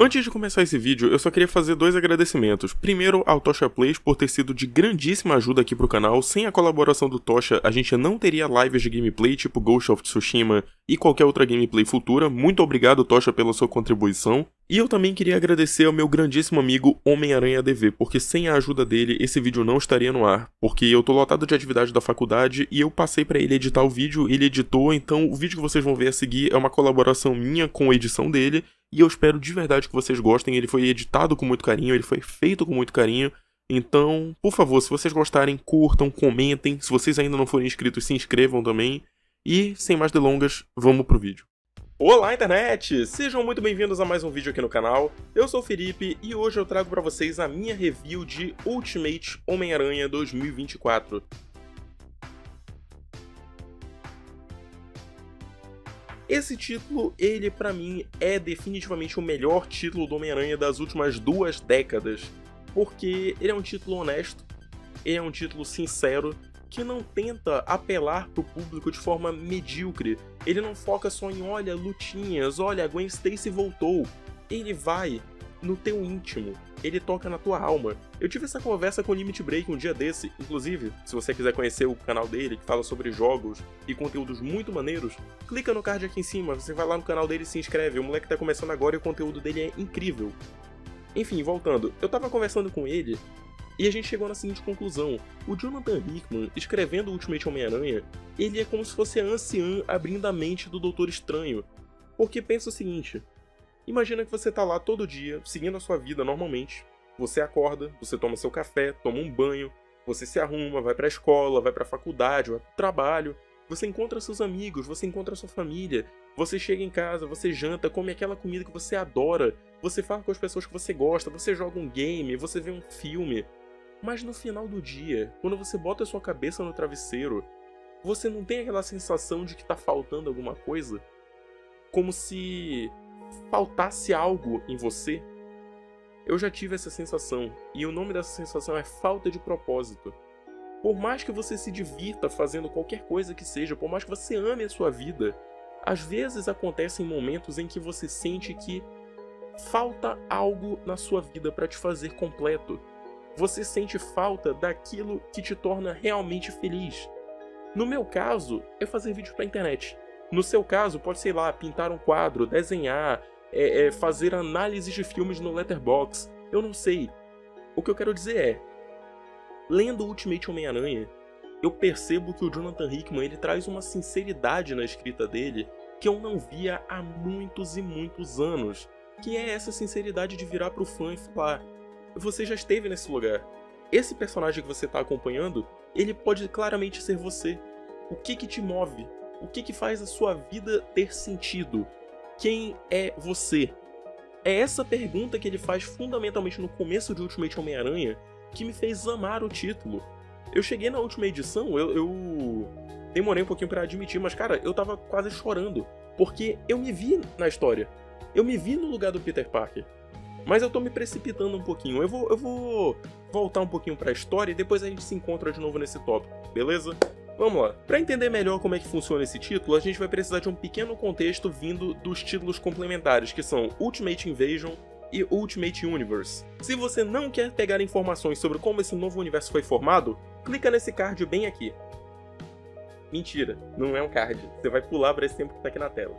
Antes de começar esse vídeo, eu só queria fazer dois agradecimentos. Primeiro ao Tocha Plays por ter sido de grandíssima ajuda aqui pro canal. Sem a colaboração do Tocha, a gente não teria lives de gameplay tipo Ghost of Tsushima e qualquer outra gameplay futura. Muito obrigado, Tocha, pela sua contribuição. E eu também queria agradecer ao meu grandíssimo amigo Homem-Aranha DV, porque sem a ajuda dele, esse vídeo não estaria no ar. Porque eu tô lotado de atividade da faculdade e eu passei pra ele editar o vídeo, ele editou, então o vídeo que vocês vão ver a seguir é uma colaboração minha com a edição dele. E eu espero de verdade que vocês gostem, ele foi editado com muito carinho, ele foi feito com muito carinho. Então, por favor, se vocês gostarem, curtam, comentem. Se vocês ainda não forem inscritos, se inscrevam também. E, sem mais delongas, vamos pro vídeo. Olá, internet! Sejam muito bem-vindos a mais um vídeo aqui no canal. Eu sou o Felipe e hoje eu trago pra vocês a minha review de Ultimate Homem-Aranha 2024. Esse título, ele pra mim é definitivamente o melhor título do Homem-Aranha das últimas 2 décadas, porque ele é um título honesto, ele é um título sincero, que não tenta apelar pro público de forma medíocre. Ele não foca só em, olha, lutinhas, olha, a Gwen Stacy voltou. Ele vai no teu íntimo, ele toca na tua alma. Eu tive essa conversa com o Limit Break um dia desse, inclusive, se você quiser conhecer o canal dele, que fala sobre jogos e conteúdos muito maneiros, clica no card aqui em cima, você vai lá no canal dele e se inscreve. O moleque tá começando agora e o conteúdo dele é incrível. Enfim, voltando, eu tava conversando com ele e a gente chegou na seguinte conclusão: o Jonathan Hickman, escrevendo o Ultimate Homem-Aranha, ele é como se fosse a anciã abrindo a mente do Doutor Estranho. Porque pensa o seguinte: imagina que você tá lá todo dia, seguindo a sua vida normalmente, você acorda, você toma seu café, toma um banho, você se arruma, vai pra escola, vai pra faculdade, vai pro trabalho, você encontra seus amigos, você encontra sua família, você chega em casa, você janta, come aquela comida que você adora, você fala com as pessoas que você gosta, você joga um game, você vê um filme. Mas no final do dia, quando você bota a sua cabeça no travesseiro, você não tem aquela sensação de que tá faltando alguma coisa? Como se faltasse algo em você? Eu já tive essa sensação, e o nome dessa sensação é falta de propósito. Por mais que você se divirta fazendo qualquer coisa que seja, por mais que você ame a sua vida, às vezes acontecem momentos em que você sente que falta algo na sua vida para te fazer completo. Você sente falta daquilo que te torna realmente feliz. No meu caso, é fazer vídeo pra internet. No seu caso, pode, sei lá, pintar um quadro, desenhar, fazer análises de filmes no Letterboxd. Eu não sei. O que eu quero dizer é, lendo Ultimate Homem-Aranha, eu percebo que o Jonathan Hickman ele traz uma sinceridade na escrita dele que eu não via há muitos e muitos anos. Que é essa sinceridade de virar pro fã e falar: você já esteve nesse lugar. Esse personagem que você está acompanhando, ele pode claramente ser você. O que te move? O que faz a sua vida ter sentido? Quem é você? É essa pergunta que ele faz fundamentalmente no começo de Ultimate Homem-Aranha que me fez amar o título. Eu cheguei na última edição, eu demorei um pouquinho pra admitir, mas cara, eu tava quase chorando, porque eu me vi na história. Eu me vi no lugar do Peter Parker. Mas eu tô me precipitando um pouquinho. Eu vou voltar um pouquinho pra história e depois a gente se encontra de novo nesse tópico, beleza? Vamos lá. Pra entender melhor como é que funciona esse título, a gente vai precisar de um pequeno contexto vindo dos títulos complementares, que são Ultimate Invasion e Ultimate Universe. Se você não quer pegar informações sobre como esse novo universo foi formado, clica nesse card bem aqui. Mentira, não é um card. Você vai pular para esse tempo que tá aqui na tela.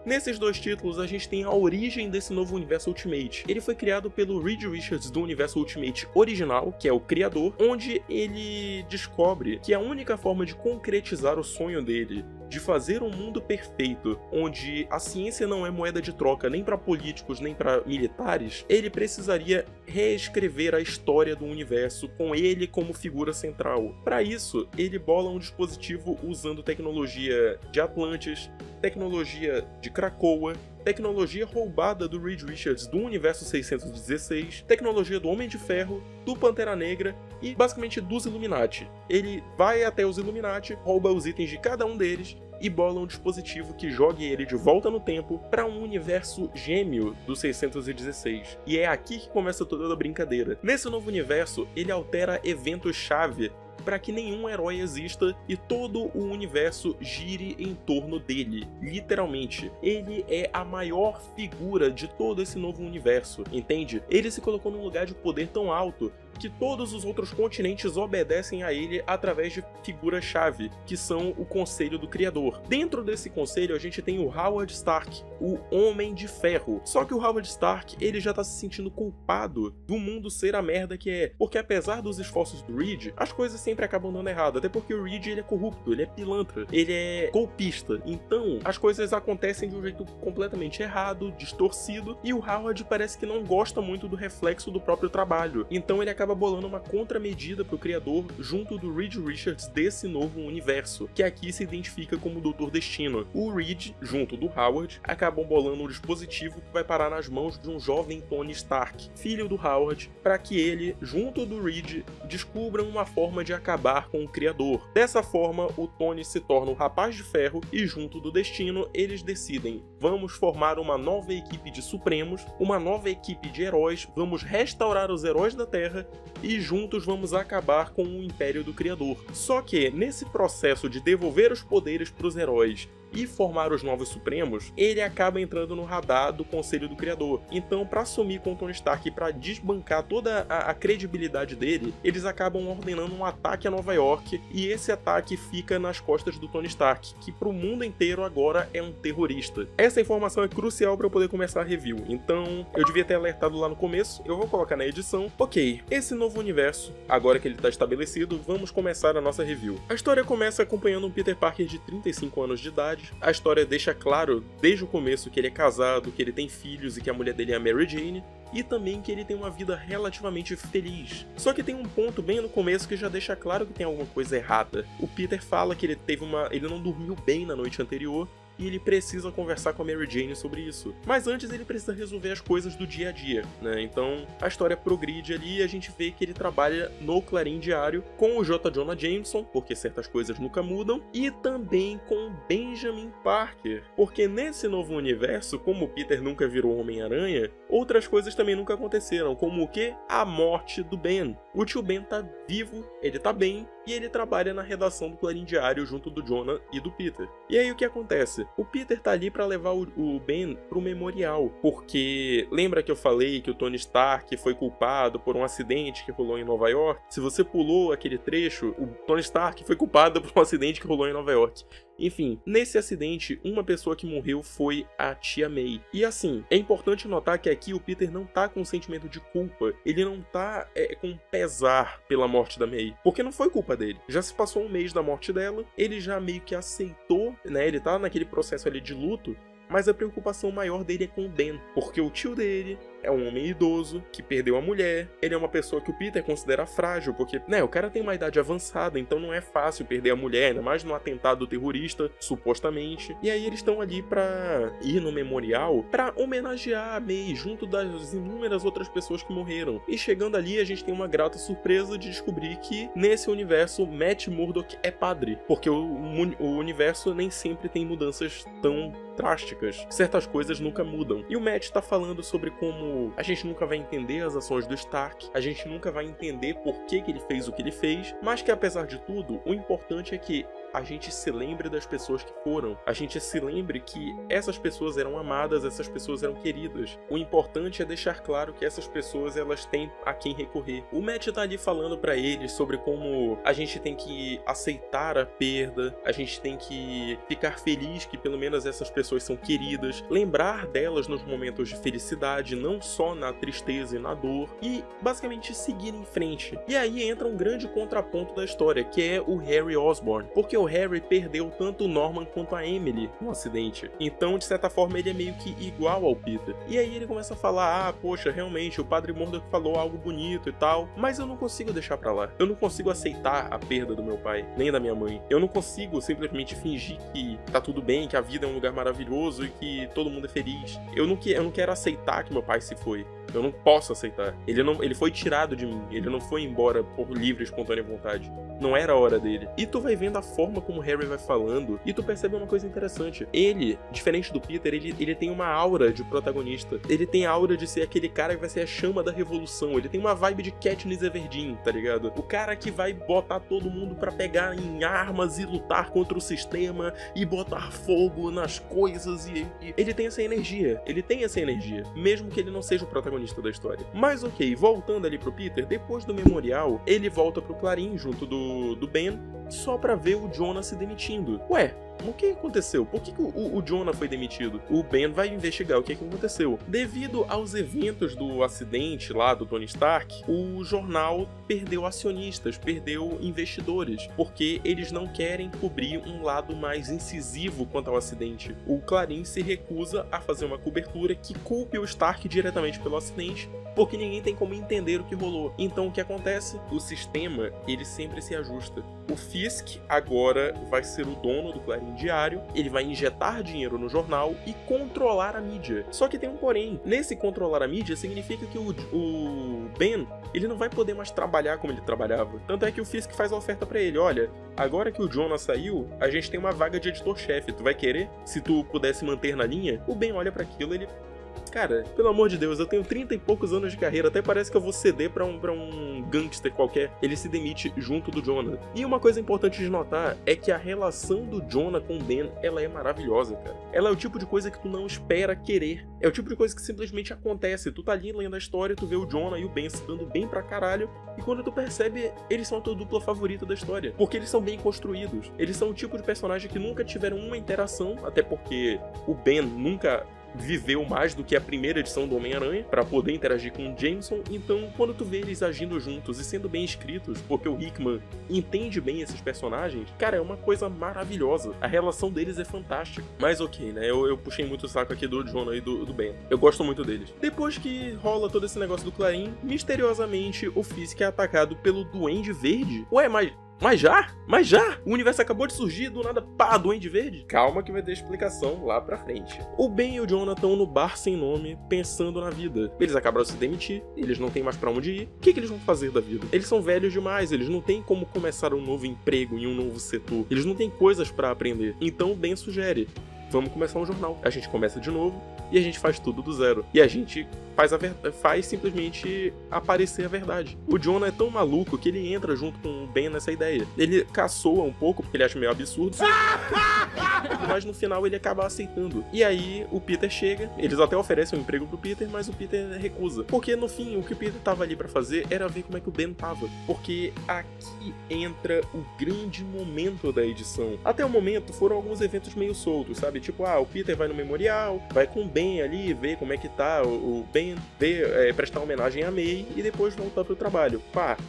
Nesses dois títulos, a gente tem a origem desse novo universo Ultimate. Ele foi criado pelo Reed Richards do universo Ultimate original, que é o criador, onde ele descobre que a única forma de concretizar o sonho dele, de fazer um mundo perfeito, onde a ciência não é moeda de troca nem para políticos nem para militares, ele precisaria reescrever a história do universo com ele como figura central. Para isso, ele bola um dispositivo usando tecnologia de Atlantis, tecnologia de Krakoa, tecnologia roubada do Reed Richards do universo 616, tecnologia do Homem de Ferro, do Pantera Negra e basicamente dos Illuminati. Ele vai até os Illuminati, rouba os itens de cada um deles e bola um dispositivo que jogue ele de volta no tempo para um universo gêmeo do 616. E é aqui que começa toda a brincadeira. Nesse novo universo, ele altera eventos-chave para que nenhum herói exista e todo o universo gire em torno dele. Literalmente, ele é a maior figura de todo esse novo universo, entende? Ele se colocou num lugar de poder tão alto que todos os outros continentes obedecem a ele através de figuras-chave, que são o Conselho do Criador. Dentro desse conselho, a gente tem o Howard Stark, o Homem de Ferro. Só que o Howard Stark, ele já tá se sentindo culpado do mundo ser a merda que é, porque apesar dos esforços do Reed, as coisas sempre acabam dando errado, até porque o Reed, ele é corrupto, ele é pilantra, ele é golpista. Então, as coisas acontecem de um jeito completamente errado, distorcido, e o Howard parece que não gosta muito do reflexo do próprio trabalho. Então ele acaba bolando uma contramedida pro criador junto do Reed Richards desse novo universo, que aqui se identifica como o Doutor Destino. O Reed, junto do Howard, acabam bolando um dispositivo que vai parar nas mãos de um jovem Tony Stark, filho do Howard, para que ele, junto do Reed, descubram uma forma de acabar com o criador. Dessa forma, o Tony se torna um Rapaz de Ferro e, junto do Destino, eles decidem: vamos formar uma nova equipe de Supremos, uma nova equipe de heróis, vamos restaurar os heróis da Terra e juntos vamos acabar com o Império do Criador. Só que, nesse processo de devolver os poderes para os heróis e formar os novos Supremos, ele acaba entrando no radar do Conselho do Criador. Então, para assumir com o Tony Stark e para desbancar toda a credibilidade dele, eles acabam ordenando um ataque a Nova York, e esse ataque fica nas costas do Tony Stark, que pro mundo inteiro agora é um terrorista. Essa informação é crucial para eu poder começar a review, então eu devia ter alertado lá no começo, eu vou colocar na edição. Ok, esse novo universo, agora que ele está estabelecido, vamos começar a nossa review. A história começa acompanhando um Peter Parker de 35 anos de idade. A história deixa claro desde o começo que ele é casado, que ele tem filhos e que a mulher dele é a Mary Jane, e também que ele tem uma vida relativamente feliz. Só que tem um ponto bem no começo que já deixa claro que tem alguma coisa errada. O Peter fala que ele não dormiu bem na noite anterior, e ele precisa conversar com a Mary Jane sobre isso. Mas antes ele precisa resolver as coisas do dia a dia, né? Então a história progride ali e a gente vê que ele trabalha no Clarim Diário com o J. Jonah Jameson, porque certas coisas nunca mudam, e também com Benjamin Parker, porque nesse novo universo, como o Peter nunca virou Homem-Aranha, outras coisas também nunca aconteceram, como o quê? A morte do Ben. O tio Ben tá vivo, ele tá bem, e ele trabalha na redação do Clarim Diário junto do Jonah e do Peter. E aí o que acontece? O Peter tá ali pra levar o Ben pro memorial, porque lembra que eu falei que o Tony Stark foi culpado por um acidente que rolou em Nova York? Se você pulou aquele trecho, o Tony Stark foi culpado por um acidente que rolou em Nova York. Enfim, nesse acidente, uma pessoa que morreu foi a Tia May. E assim, é importante notar que aqui o Peter não tá com um sentimento de culpa, ele não tá com pesar pela morte da May, porque não foi culpa dele. Já se passou um mês da morte dela, ele já meio que aceitou, né, ele tá naquele processo ali de luto, mas a preocupação maior dele é com o Ben, porque o tio dele é um homem idoso, que perdeu a mulher, ele é uma pessoa que o Peter considera frágil, porque, né, o cara tem uma idade avançada, então não é fácil perder a mulher, ainda mais num atentado terrorista, supostamente. E aí eles estão ali pra ir no memorial pra homenagear a May, junto das inúmeras outras pessoas que morreram. E chegando ali, a gente tem uma grata surpresa de descobrir que, nesse universo, Matt Murdock é padre, porque o universo nem sempre tem mudanças tão drásticas. Certas coisas nunca mudam. E o Matt tá falando sobre como a gente nunca vai entender as ações do Stark, a gente nunca vai entender por que ele fez o que ele fez, mas que apesar de tudo, o importante é que a gente se lembre das pessoas que foram, a gente se lembre que essas pessoas eram amadas, essas pessoas eram queridas. O importante é deixar claro que essas pessoas, elas têm a quem recorrer. O Matt tá ali falando pra eles sobre como a gente tem que aceitar a perda, a gente tem que ficar feliz que pelo menos essas pessoas são queridas, lembrar delas nos momentos de felicidade, não só na tristeza e na dor, e basicamente seguir em frente. E aí entra um grande contraponto da história, que é o Harry Osborn, porque o Harry perdeu tanto o Norman quanto a Emily no acidente. Então, de certa forma, ele é meio que igual ao Peter. E aí ele começa a falar, ah, poxa, realmente, o Padre Murdock falou algo bonito e tal, mas eu não consigo deixar pra lá. Eu não consigo aceitar a perda do meu pai, nem da minha mãe. Eu não consigo simplesmente fingir que tá tudo bem, que a vida é um lugar maravilhoso e que todo mundo é feliz. Eu não quero aceitar que meu pai se foi. Eu não posso aceitar. Ele foi tirado de mim. Ele não foi embora por livre e espontânea vontade. Não era a hora dele. E tu vai vendo a forma como o Harry vai falando e tu percebe uma coisa interessante. Ele, diferente do Peter, ele tem uma aura de protagonista. Ele tem a aura de ser aquele cara que vai ser a chama da revolução. Ele tem uma vibe de Katniss Everdeen, tá ligado? O cara que vai botar todo mundo pra pegar em armas e lutar contra o sistema e botar fogo nas coisas e ele tem essa energia. Ele tem essa energia, mesmo que ele não seja o protagonista da história. Mas ok, voltando ali pro Peter, depois do memorial, ele volta pro Clarim junto do Ben, só pra ver o Jonah se demitindo. Ué, o que aconteceu? Por que o Jonah foi demitido? O Ben vai investigar o que aconteceu. Devido aos eventos do acidente lá do Tony Stark, o jornal perdeu acionistas, perdeu investidores, porque eles não querem cobrir um lado mais incisivo quanto ao acidente. O Clarim se recusa a fazer uma cobertura que culpe o Stark diretamente pelo acidente, porque ninguém tem como entender o que rolou. Então o que acontece? O sistema, ele sempre se ajusta. O Fisk agora vai ser o dono do Clarim Diário, ele vai injetar dinheiro no jornal e controlar a mídia. Só que tem um porém. Nesse controlar a mídia significa que o Ben, ele não vai poder mais trabalhar como ele trabalhava. Tanto é que o Fisk faz a oferta pra ele, olha, agora que o Jonah saiu, a gente tem uma vaga de editor-chefe, tu vai querer? Se tu pudesse manter na linha? O Ben olha pra aquilo, ele... Cara, pelo amor de Deus, eu tenho 30 e poucos anos de carreira, até parece que eu vou ceder pra um gangster qualquer. Ele se demite junto do Jonah. E uma coisa importante de notar é que a relação do Jonah com o Ben, ela é maravilhosa, cara. Ela é o tipo de coisa que tu não espera querer. É o tipo de coisa que simplesmente acontece. Tu tá ali lendo a história, tu vê o Jonah e o Ben se dando bem pra caralho, e quando tu percebe, eles são a tua dupla favorita da história. Porque eles são bem construídos. Eles são o tipo de personagem que nunca tiveram uma interação, até porque o Ben nunca viveu mais do que a primeira edição do Homem-Aranha para poder interagir com o Jameson. Então, quando tu vê eles agindo juntos e sendo bem escritos, porque o Hickman entende bem esses personagens, cara, é uma coisa maravilhosa. A relação deles é fantástica. Mas ok, né? Eu puxei muito o saco aqui do Jonah e do Ben. Eu gosto muito deles. Depois que rola todo esse negócio do Clarim, misteriosamente o Fisk é atacado pelo Duende Verde. Ué, mas já? O universo acabou de surgir, do nada, pá, Duende Verde? Calma que vai ter explicação lá pra frente. O Ben e o Jonah estão no bar sem nome, pensando na vida. Eles acabaram de se demitir, eles não têm mais pra onde ir. O que eles vão fazer da vida? Eles são velhos demais, eles não têm como começar um novo emprego em um novo setor. Eles não têm coisas pra aprender. Então o Ben sugere: vamos começar um jornal. A gente começa de novo e a gente faz tudo do zero. E a gente faz simplesmente aparecer a verdade. O Jonah é tão maluco que ele entra junto com o Ben nessa ideia. Ele caçoa um pouco, porque ele acha meio absurdo, mas no final ele acaba aceitando. E aí o Peter chega, eles até oferecem um emprego pro Peter, mas o Peter recusa. Porque no fim, o que o Peter tava ali pra fazer era ver como é que o Ben tava. Porque aqui entra o grande momento da edição. Até o momento foram alguns eventos meio soltos, sabe? Tipo, o Peter vai no memorial, vai com o Ben ali, ver como é que tá o Ben, prestar homenagem a May e depois voltar pro trabalho.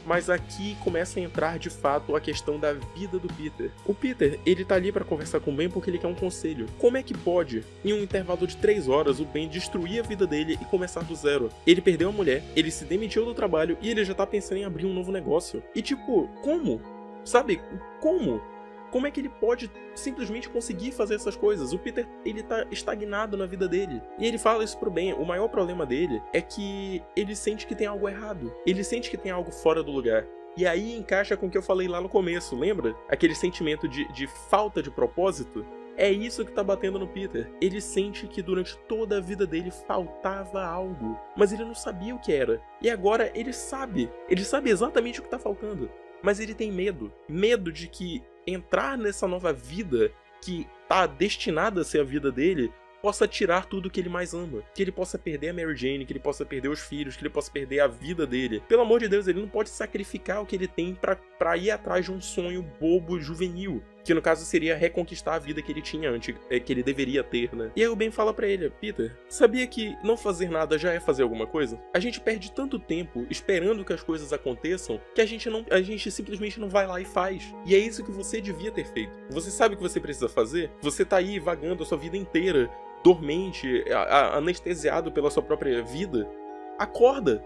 Mas aqui começa a entrar de fato a questão da vida do Peter. O Peter, ele tá ali pra conversar com o Ben porque ele quer um conselho. Como é que pode, em um intervalo de 3 horas, o Ben destruir a vida dele e começar do zero? Ele perdeu a mulher, ele se demitiu do trabalho e ele já tá pensando em abrir um novo negócio. E tipo, como? Sabe? Como? Como é que ele pode simplesmente conseguir fazer essas coisas? O Peter, ele tá estagnado na vida dele. E ele fala isso pro Ben. O maior problema dele é que ele sente que tem algo errado. Ele sente que tem algo fora do lugar. E aí encaixa com o que eu falei lá no começo, lembra? Aquele sentimento de falta de propósito. É isso que tá batendo no Peter. Ele sente que durante toda a vida dele faltava algo, mas ele não sabia o que era. E agora ele sabe. Ele sabe exatamente o que tá faltando. Mas ele tem medo. Medo de que entrar nessa nova vida que tá destinada a ser a vida dele possa tirar tudo que ele mais ama. Que ele possa perder a Mary Jane, que ele possa perder os filhos, que ele possa perder a vida dele. Pelo amor de Deus, ele não pode sacrificar o que ele tem pra ir atrás de um sonho bobo, juvenil. Que no caso seria reconquistar a vida que ele tinha antes, que ele deveria ter, né? E aí o Ben fala pra ele: Peter, sabia que não fazer nada já é fazer alguma coisa? A gente perde tanto tempo esperando que as coisas aconteçam que a gente simplesmente não vai lá e faz. E é isso que você devia ter feito. Você sabe o que você precisa fazer? Você tá aí vagando a sua vida inteira, dormente, anestesiado pela sua própria vida. acorda!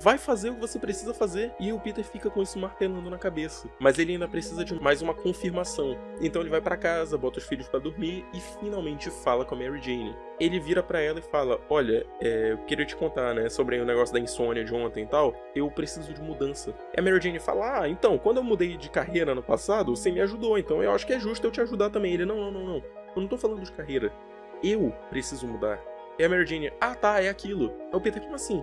Vai fazer o que você precisa fazer. E o Peter fica com isso martelando na cabeça. Mas ele ainda precisa de mais uma confirmação. Então ele vai pra casa, bota os filhos pra dormir e finalmente fala com a Mary Jane. Ele vira pra ela e fala, olha, eu queria te contar, né, sobre o negócio da insônia de ontem e tal. Eu preciso de mudança. E a Mary Jane fala, então, quando eu mudei de carreira no passado, você me ajudou. Então eu acho que é justo eu te ajudar também. Ele, não. Eu não tô falando de carreira. Eu preciso mudar. E a Mary Jane, tá, é aquilo. Aí o Peter, como assim?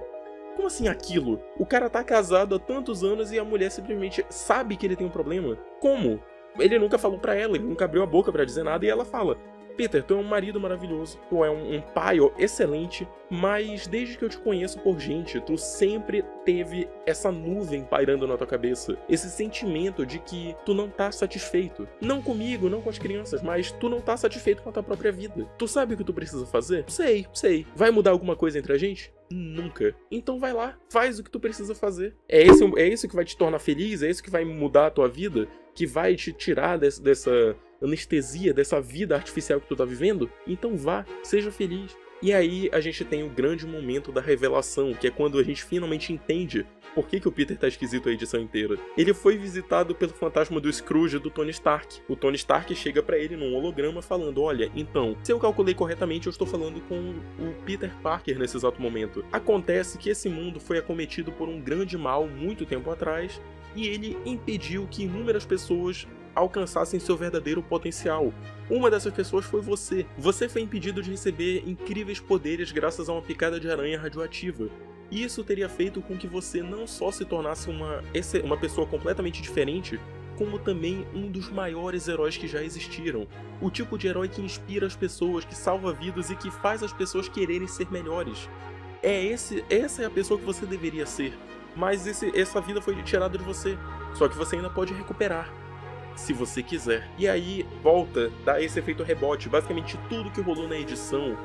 Como assim aquilo? O cara tá casado há tantos anos e a mulher simplesmente sabe que ele tem um problema? Como? Ele nunca falou pra ela, ele nunca abriu a boca pra dizer nada e ela fala, Peter, tu é um marido maravilhoso, tu é um pai excelente, mas desde que eu te conheço por gente, tu sempre teve essa nuvem pairando na tua cabeça. Esse sentimento de que tu não tá satisfeito. Não comigo, não com as crianças, mas tu não tá satisfeito com a tua própria vida. Tu sabe o que tu precisa fazer? Sei. Vai mudar alguma coisa entre a gente? Nunca. Então vai lá, faz o que tu precisa fazer. É isso que vai te tornar feliz? É isso que vai mudar a tua vida? Que vai te tirar dessa anestesia, dessa vida artificial que tu tá vivendo? Então vá, seja feliz. E aí a gente tem o grande momento da revelação, que é quando a gente finalmente entende por que o Peter tá esquisito a edição inteira. Ele foi visitado pelo fantasma do Scrooge do Tony Stark. O Tony Stark chega pra ele num holograma falando, olha, então, se eu calculei corretamente, eu estou falando com o Peter Parker nesse exato momento. Acontece que esse mundo foi acometido por um grande mal muito tempo atrás, e ele impediu que inúmeras pessoas alcançassem seu verdadeiro potencial. Uma dessas pessoas foi você. Você foi impedido de receber incríveis poderes graças a uma picada de aranha radioativa. E isso teria feito com que você não só se tornasse uma pessoa completamente diferente, como também um dos maiores heróis que já existiram. O tipo de herói que inspira as pessoas, que salva vidas e que faz as pessoas quererem ser melhores. Essa é a pessoa que você deveria ser. Mas essa vida foi tirada de você. Só que você ainda pode recuperar, se você quiser. E aí volta, dá esse efeito rebote. Basicamente tudo que rolou na edição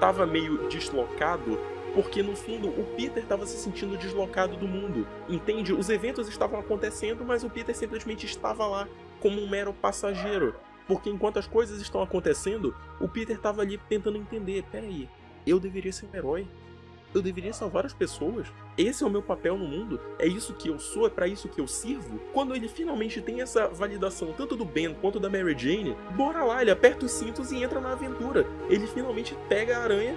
tava meio deslocado, porque no fundo o Peter estava se sentindo deslocado do mundo. Entende? Os eventos estavam acontecendo, mas o Peter simplesmente estava lá como um mero passageiro. Porque enquanto as coisas estão acontecendo, o Peter estava ali tentando entender, peraí, eu deveria ser um herói? Eu deveria salvar as pessoas? Esse é o meu papel no mundo? É isso que eu sou? É pra isso que eu sirvo? Quando ele finalmente tem essa validação, tanto do Ben quanto da Mary Jane, bora lá, ele aperta os cintos e entra na aventura. Ele finalmente pega a aranha,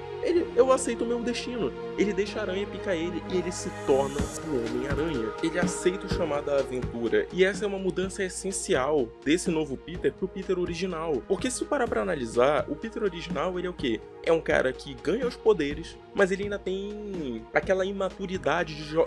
eu aceito o meu destino. Ele deixa a aranha picar ele e ele se torna o Homem-Aranha. Ele aceita o chamado à aventura. E essa é uma mudança essencial desse novo Peter pro Peter original. Porque se parar pra analisar, o Peter original, ele é o quê? É um cara que ganha os poderes, mas ele ainda tem aquela imaturidade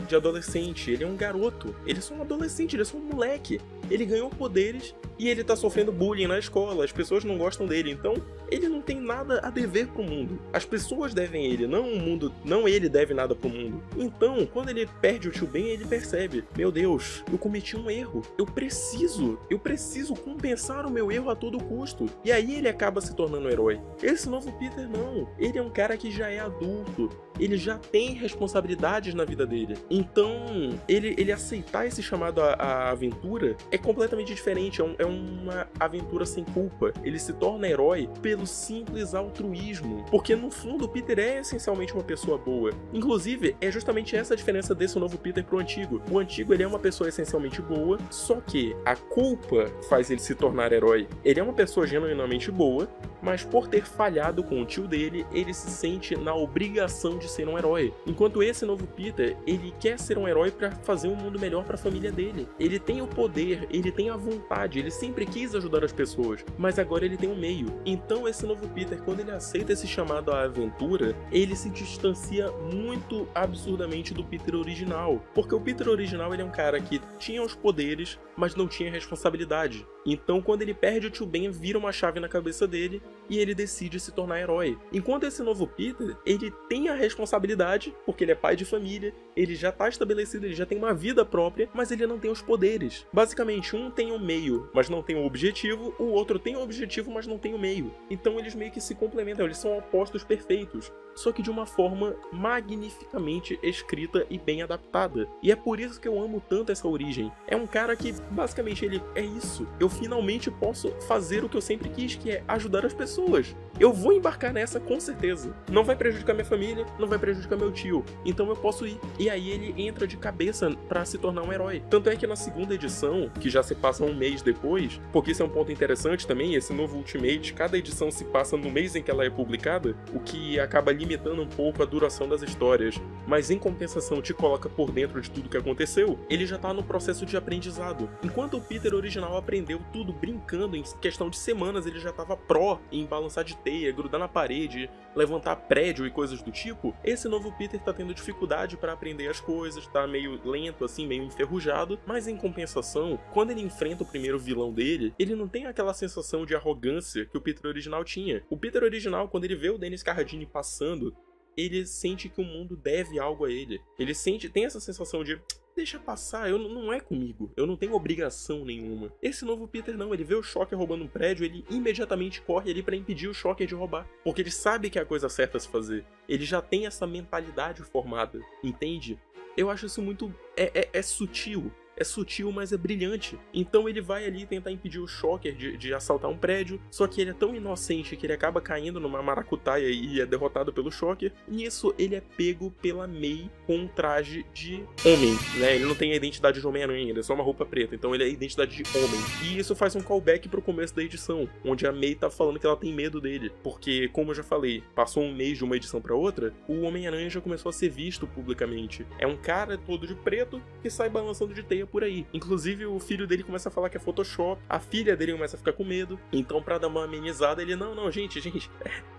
de adolescente. Ele é um garoto, ele é só um adolescente, ele é só um moleque. Ele ganhou poderes e ele tá sofrendo bullying na escola, as pessoas não gostam dele, então ele não tem nada a dever pro mundo. As pessoas devem ele, não ele deve nada pro mundo. Então, quando ele perde o tio Ben, ele percebe, meu Deus, eu cometi um erro, eu preciso compensar o meu erro a todo custo. E aí ele acaba se tornando um herói. Esse novo Peter não, ele é um cara que já é adulto, ele já tem responsabilidades na vida dele. Então, ele aceitar esse chamado à aventura é completamente diferente, é uma aventura sem culpa. Ele se torna herói pelo simples altruísmo, porque no fundo o Peter é essencialmente uma pessoa boa. Inclusive, é justamente essa a diferença desse novo Peter pro antigo. O antigo, ele é uma pessoa essencialmente boa, só que a culpa faz ele se tornar herói. Ele é uma pessoa genuinamente boa, mas por ter falhado com o tio dele, ele se sente na obrigação de ser um herói. Enquanto esse novo Peter, ele quer ser um herói pra fazer um mundo melhor pra família dele. Ele tem o poder, ele tem a vontade, ele sempre quis ajudar as pessoas, mas agora ele tem um meio. Então esse novo Peter, quando ele aceita esse chamado à aventura, ele se distancia muito absurdamente do Peter original. Porque o Peter original, ele é um cara que tinha os poderes, mas não tinha responsabilidade. Então quando ele perde o tio Ben, vira uma chave na cabeça dele e ele decide se tornar herói. Enquanto esse novo Peter, ele tem a responsabilidade, porque ele é pai de família, ele já tá estabelecido, ele já tem uma vida própria, mas ele não tem os poderes. Basicamente, um tem o meio, mas não tem o objetivo, o outro tem o objetivo, mas não tem o meio. Então eles meio que se complementam, eles são opostos perfeitos, só que de uma forma magnificamente escrita e bem adaptada. E é por isso que eu amo tanto essa origem. É um cara que, basicamente, ele é isso. Eu finalmente posso fazer o que eu sempre quis, que é ajudar as pessoas. eu vou embarcar nessa com certeza. Não vai prejudicar minha família, não vai prejudicar meu tio, então eu posso ir. E aí ele entra de cabeça pra se tornar um herói. Tanto é que na segunda edição, que já se passa um mês depois, porque isso é um ponto interessante também, esse novo Ultimate, cada edição se passa no mês em que ela é publicada, o que acaba limitando um pouco a duração das histórias, mas em compensação te coloca por dentro de tudo que aconteceu. Ele já tá no processo de aprendizado. Enquanto o Peter original aprendeu tudo brincando, em questão de semanas ele já tava pró em balançar de teia, grudar na parede, levantar prédio e coisas do tipo, esse novo Peter tá tendo dificuldade pra aprender as coisas, tá meio lento assim, meio enferrujado, mas em compensação, quando ele enfrenta o primeiro vilão dele, ele não tem aquela sensação de arrogância que o Peter original tinha. O Peter original, quando ele vê o Dennis Carradine passando, ele sente que o mundo deve algo a ele. Ele tem essa sensação de deixa passar, não é comigo, eu não tenho obrigação nenhuma. Esse novo Peter não, ele vê o Shocker roubando um prédio, ele imediatamente corre ali pra impedir o Shocker de roubar, porque ele sabe que é a coisa certa a se fazer. Ele já tem essa mentalidade formada, entende? Eu acho isso muito... é sutil. É sutil, mas é brilhante. Então ele vai ali tentar impedir o Shocker de assaltar um prédio, só que ele é tão inocente que ele acaba caindo numa maracutaia e é derrotado pelo Shocker. Nisso ele é pego pela May com um traje de homem, né? Ele não tem a identidade de Homem-Aranha, ele é só uma roupa preta, então ele é a identidade de homem. E isso faz um callback pro começo da edição, onde a May tá falando que ela tem medo dele, porque, como eu já falei, passou um mês de uma edição pra outra, o Homem-Aranha já começou a ser visto publicamente. É um cara todo de preto que sai balançando de teia por aí. Inclusive o filho dele começa a falar que é Photoshop, a filha dele começa a ficar com medo, então pra dar uma amenizada ele, não, gente,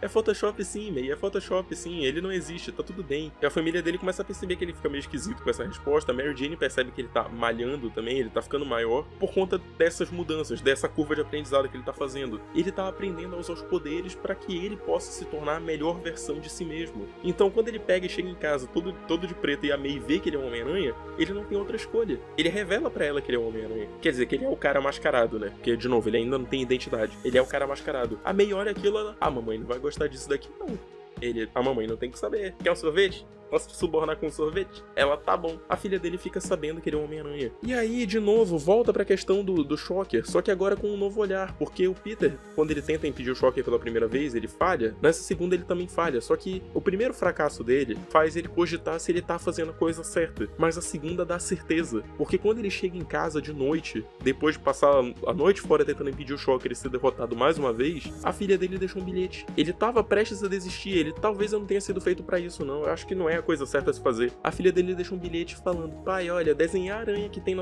é Photoshop sim, May, é Photoshop sim, ele não existe, tá tudo bem. E a família dele começa a perceber que ele fica meio esquisito com essa resposta, a Mary Jane percebe que ele tá malhando também, ele tá ficando maior, por conta dessas mudanças, dessa curva de aprendizado que ele tá fazendo. Ele tá aprendendo a usar os poderes pra que ele possa se tornar a melhor versão de si mesmo. Então quando ele pega e chega em casa todo de preto e a May vê que ele é um Homem-Aranha, ele não tem outra escolha. Ele revela pra ela que ele é o Homem-Aranha. Quer dizer, que ele é o cara mascarado, né? Porque, de novo, ele ainda não tem identidade. Ele é o cara mascarado. A May olha aquilo, ela... mamãe não vai gostar disso daqui, não. A mamãe não tem que saber. Quer um sorvete? Posso te subornar com um sorvete? Ela, tá bom. A filha dele fica sabendo que ele é um Homem-Aranha. E aí, de novo, volta pra questão do Shocker, só que agora com um novo olhar, porque o Peter, quando ele tenta impedir o Shocker pela primeira vez, ele falha. Nessa segunda ele também falha, só que o primeiro fracasso dele faz ele cogitar se ele tá fazendo a coisa certa, mas a segunda dá certeza, porque quando ele chega em casa de noite, depois de passar a noite fora tentando impedir o Shocker e ser derrotado mais uma vez, a filha dele deixou um bilhete. Ele tava prestes a desistir, talvez eu não tenha sido feito pra isso não, eu acho que não é a coisa certa a se fazer. A filha dele deixa um bilhete falando, pai, olha, desenhar a aranha que tem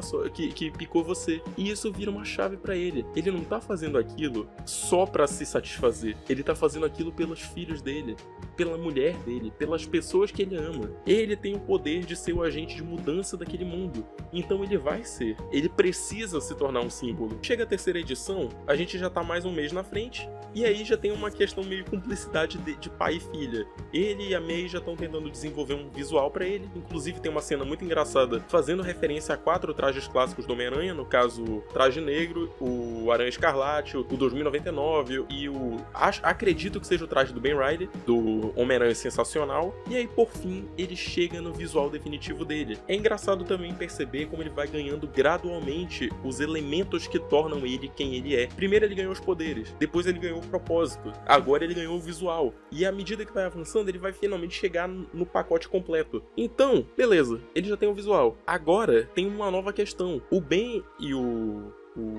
que picou você. E isso vira uma chave pra ele. Ele não tá fazendo aquilo só pra se satisfazer. Ele tá fazendo aquilo pelos filhos dele, pela mulher dele, pelas pessoas que ele ama. Ele tem o poder de ser o agente de mudança daquele mundo. Então ele vai ser. Ele precisa se tornar um símbolo. Chega a terceira edição, a gente já tá mais um mês na frente, e aí já tem uma questão meio cumplicidade de pai e filha. Ele e a May já estão tentando desenvolver um visual pra ele, inclusive tem uma cena muito engraçada fazendo referência a 4 trajes clássicos do Homem-Aranha, no caso o traje negro, o Aranha Escarlate, o 2099 e acredito que seja o traje do Ben Reilly, do Homem-Aranha Sensacional, e aí por fim ele chega no visual definitivo dele. É engraçado também perceber como ele vai ganhando gradualmente os elementos que tornam ele quem ele é. Primeiro ele ganhou os poderes, depois ele ganhou o propósito, agora ele ganhou o visual, e à medida que vai avançando ele vai finalmente chegar no pacote completo. Então, beleza, ele já tem o visual. Agora tem uma nova questão. O Ben e o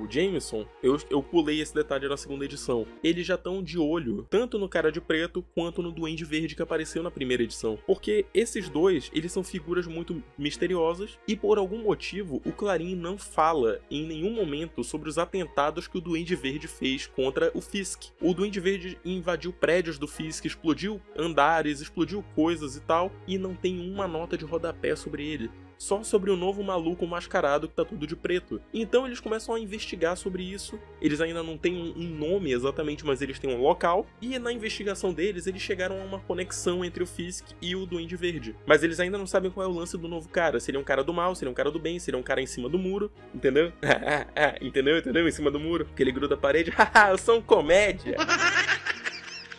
Jameson, eu pulei esse detalhe na segunda edição. Eles já estão de olho tanto no Cara de Preto quanto no Duende Verde que apareceu na primeira edição. Porque esses dois, eles são figuras muito misteriosas e por algum motivo o Clarim não fala em nenhum momento sobre os atentados que o Duende Verde fez contra o Fisk. O Duende Verde invadiu prédios do Fisk, explodiu andares, explodiu coisas e tal, e não tem uma nota de rodapé sobre ele. Só sobre o novo maluco mascarado que tá tudo de preto. Então eles começam a investigar sobre isso. Eles ainda não têm um nome exatamente, mas eles têm um local. E na investigação deles, eles chegaram a uma conexão entre o Fisk e o Duende Verde. Mas eles ainda não sabem qual é o lance do novo cara. Se ele é um cara do mal, se ele é um cara do bem, se ele é um cara em cima do muro. Entendeu? Entendeu? Em cima do muro. Que ele gruda a parede. Haha, eu sou um comédia.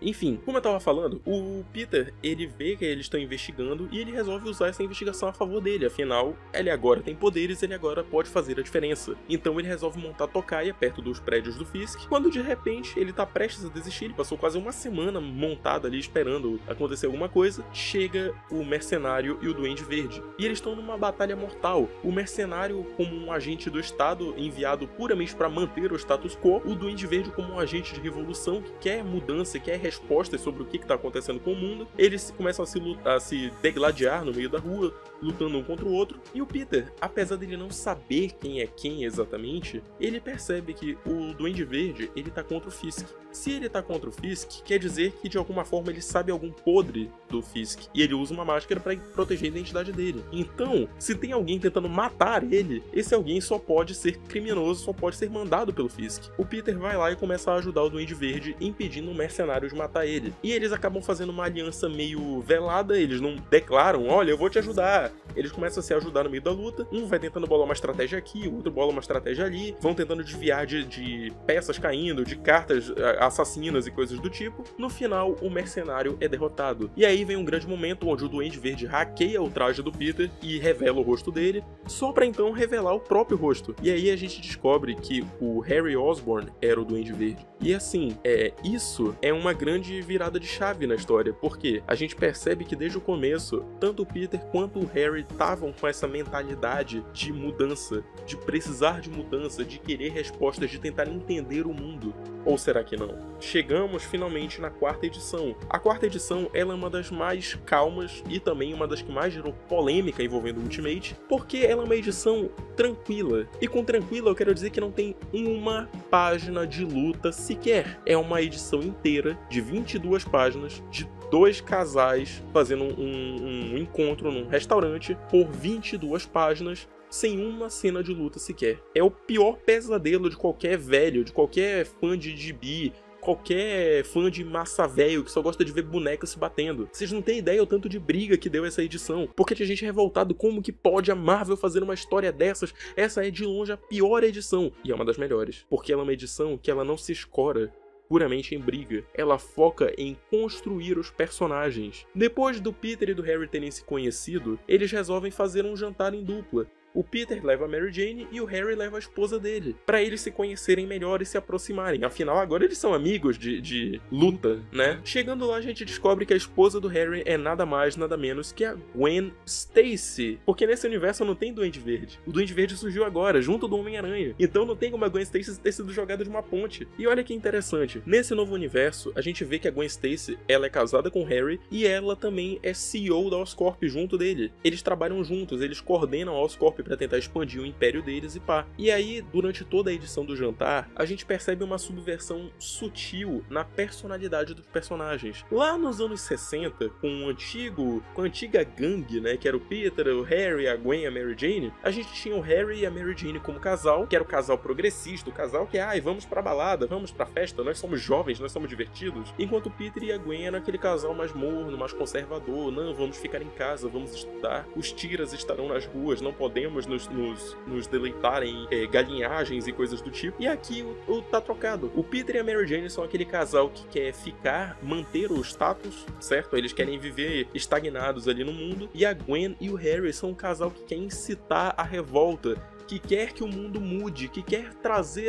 Enfim, como eu tava falando, o Peter, ele vê que eles estão investigando e ele resolve usar essa investigação a favor dele. Afinal, ele agora tem poderes, ele agora pode fazer a diferença. Então ele resolve montar tocaia perto dos prédios do Fisk, quando de repente ele tá prestes a desistir, ele passou quase uma semana montado ali esperando acontecer alguma coisa. Chega o mercenário e o Duende Verde, e eles estão numa batalha mortal. O mercenário como um agente do Estado enviado puramente para manter o status quo, o Duende Verde como um agente de revolução que quer mudança, quer respostas sobre o que está acontecendo com o mundo. Eles começam a se degladiar no meio da rua, lutando um contra o outro, e o Peter, apesar dele não saber quem é quem exatamente, ele percebe que o Duende Verde, ele tá contra o Fisk. Se ele tá contra o Fisk, quer dizer que de alguma forma ele sabe algum podre do Fisk, e ele usa uma máscara para proteger a identidade dele. Então, se tem alguém tentando matar ele, esse alguém só pode ser criminoso, só pode ser mandado pelo Fisk. O Peter vai lá e começa a ajudar o Duende Verde, impedindo o mercenário de matar ele. E eles acabam fazendo uma aliança meio velada, eles não declaram, olha, eu vou te ajudar. Eles começam a se ajudar no meio da luta, um vai tentando bolar uma estratégia aqui, o outro bola uma estratégia ali, vão tentando desviar de peças caindo, de cartas assassinas e coisas do tipo. No final, o mercenário é derrotado. E aí vem um grande momento onde o Duende Verde hackeia o traje do Peter e revela o rosto dele, só pra então revelar o próprio rosto. E aí a gente descobre que o Harry Osborn era o Duende Verde. E assim, isso é uma grande virada de chave na história, porque a gente percebe que desde o começo, tanto o Peter quanto o Harry estavam com essa mentalidade de mudança, de precisar de mudança, de querer respostas, de tentar entender o mundo. Ou será que não? Chegamos finalmente na quarta edição. A quarta edição ela é uma das mais calmas e também uma das que mais gerou polêmica envolvendo o Ultimate, porque ela é uma edição tranquila. E com tranquila eu quero dizer que não tem uma página de luta sequer. É uma edição inteira de 22 páginas de dois casais fazendo um encontro num restaurante por 22 páginas sem uma cena de luta sequer. É o pior pesadelo de qualquer velho, de qualquer fã de gibi, qualquer fã de massa velho que só gosta de ver bonecas se batendo. Vocês não têm ideia o tanto de briga que deu essa edição, porque tinha gente revoltado como que pode a Marvel fazer uma história dessas. Essa é de longe a pior edição, e é uma das melhores, porque ela é uma edição que ela não se escora puramente em briga, ela foca em construir os personagens. Depois do Peter e do Harry terem se conhecido, eles resolvem fazer um jantar em dupla. O Peter leva a Mary Jane e o Harry leva a esposa dele, pra eles se conhecerem melhor e se aproximarem. Afinal, agora eles são amigos de luta, né? Chegando lá, a gente descobre que a esposa do Harry é nada mais, nada menos que a Gwen Stacy. Porque nesse universo não tem Duende Verde. O Duende Verde surgiu agora, junto do Homem-Aranha. Então não tem como a Gwen Stacy ter sido jogada de uma ponte. E olha que interessante, nesse novo universo, a gente vê que a Gwen Stacy, ela é casada com o Harry e ela também é CEO da Oscorp junto dele. Eles trabalham juntos, eles coordenam a Oscorp pra tentar expandir o império deles e pá. E aí, durante toda a edição do jantar, a gente percebe uma subversão sutil na personalidade dos personagens. Lá nos anos 60, com a antiga gangue, né, que era o Peter, o Harry, a Gwen e a Mary Jane, a gente tinha o Harry e a Mary Jane como casal, que era o casal progressista, o casal que, vamos pra balada, vamos pra festa, nós somos jovens, nós somos divertidos, enquanto o Peter e a Gwen eram aquele casal mais morno, mais conservador, não, vamos ficar em casa, vamos estudar, os tiras estarão nas ruas, não podemos nos deleitar em galinhagens e coisas do tipo. E aqui tá trocado. O Peter e a Mary Jane são aquele casal que quer manter o status, certo? Eles querem viver estagnados ali no mundo. E a Gwen e o Harry são um casal que quer incitar a revolta, que quer que o mundo mude, que quer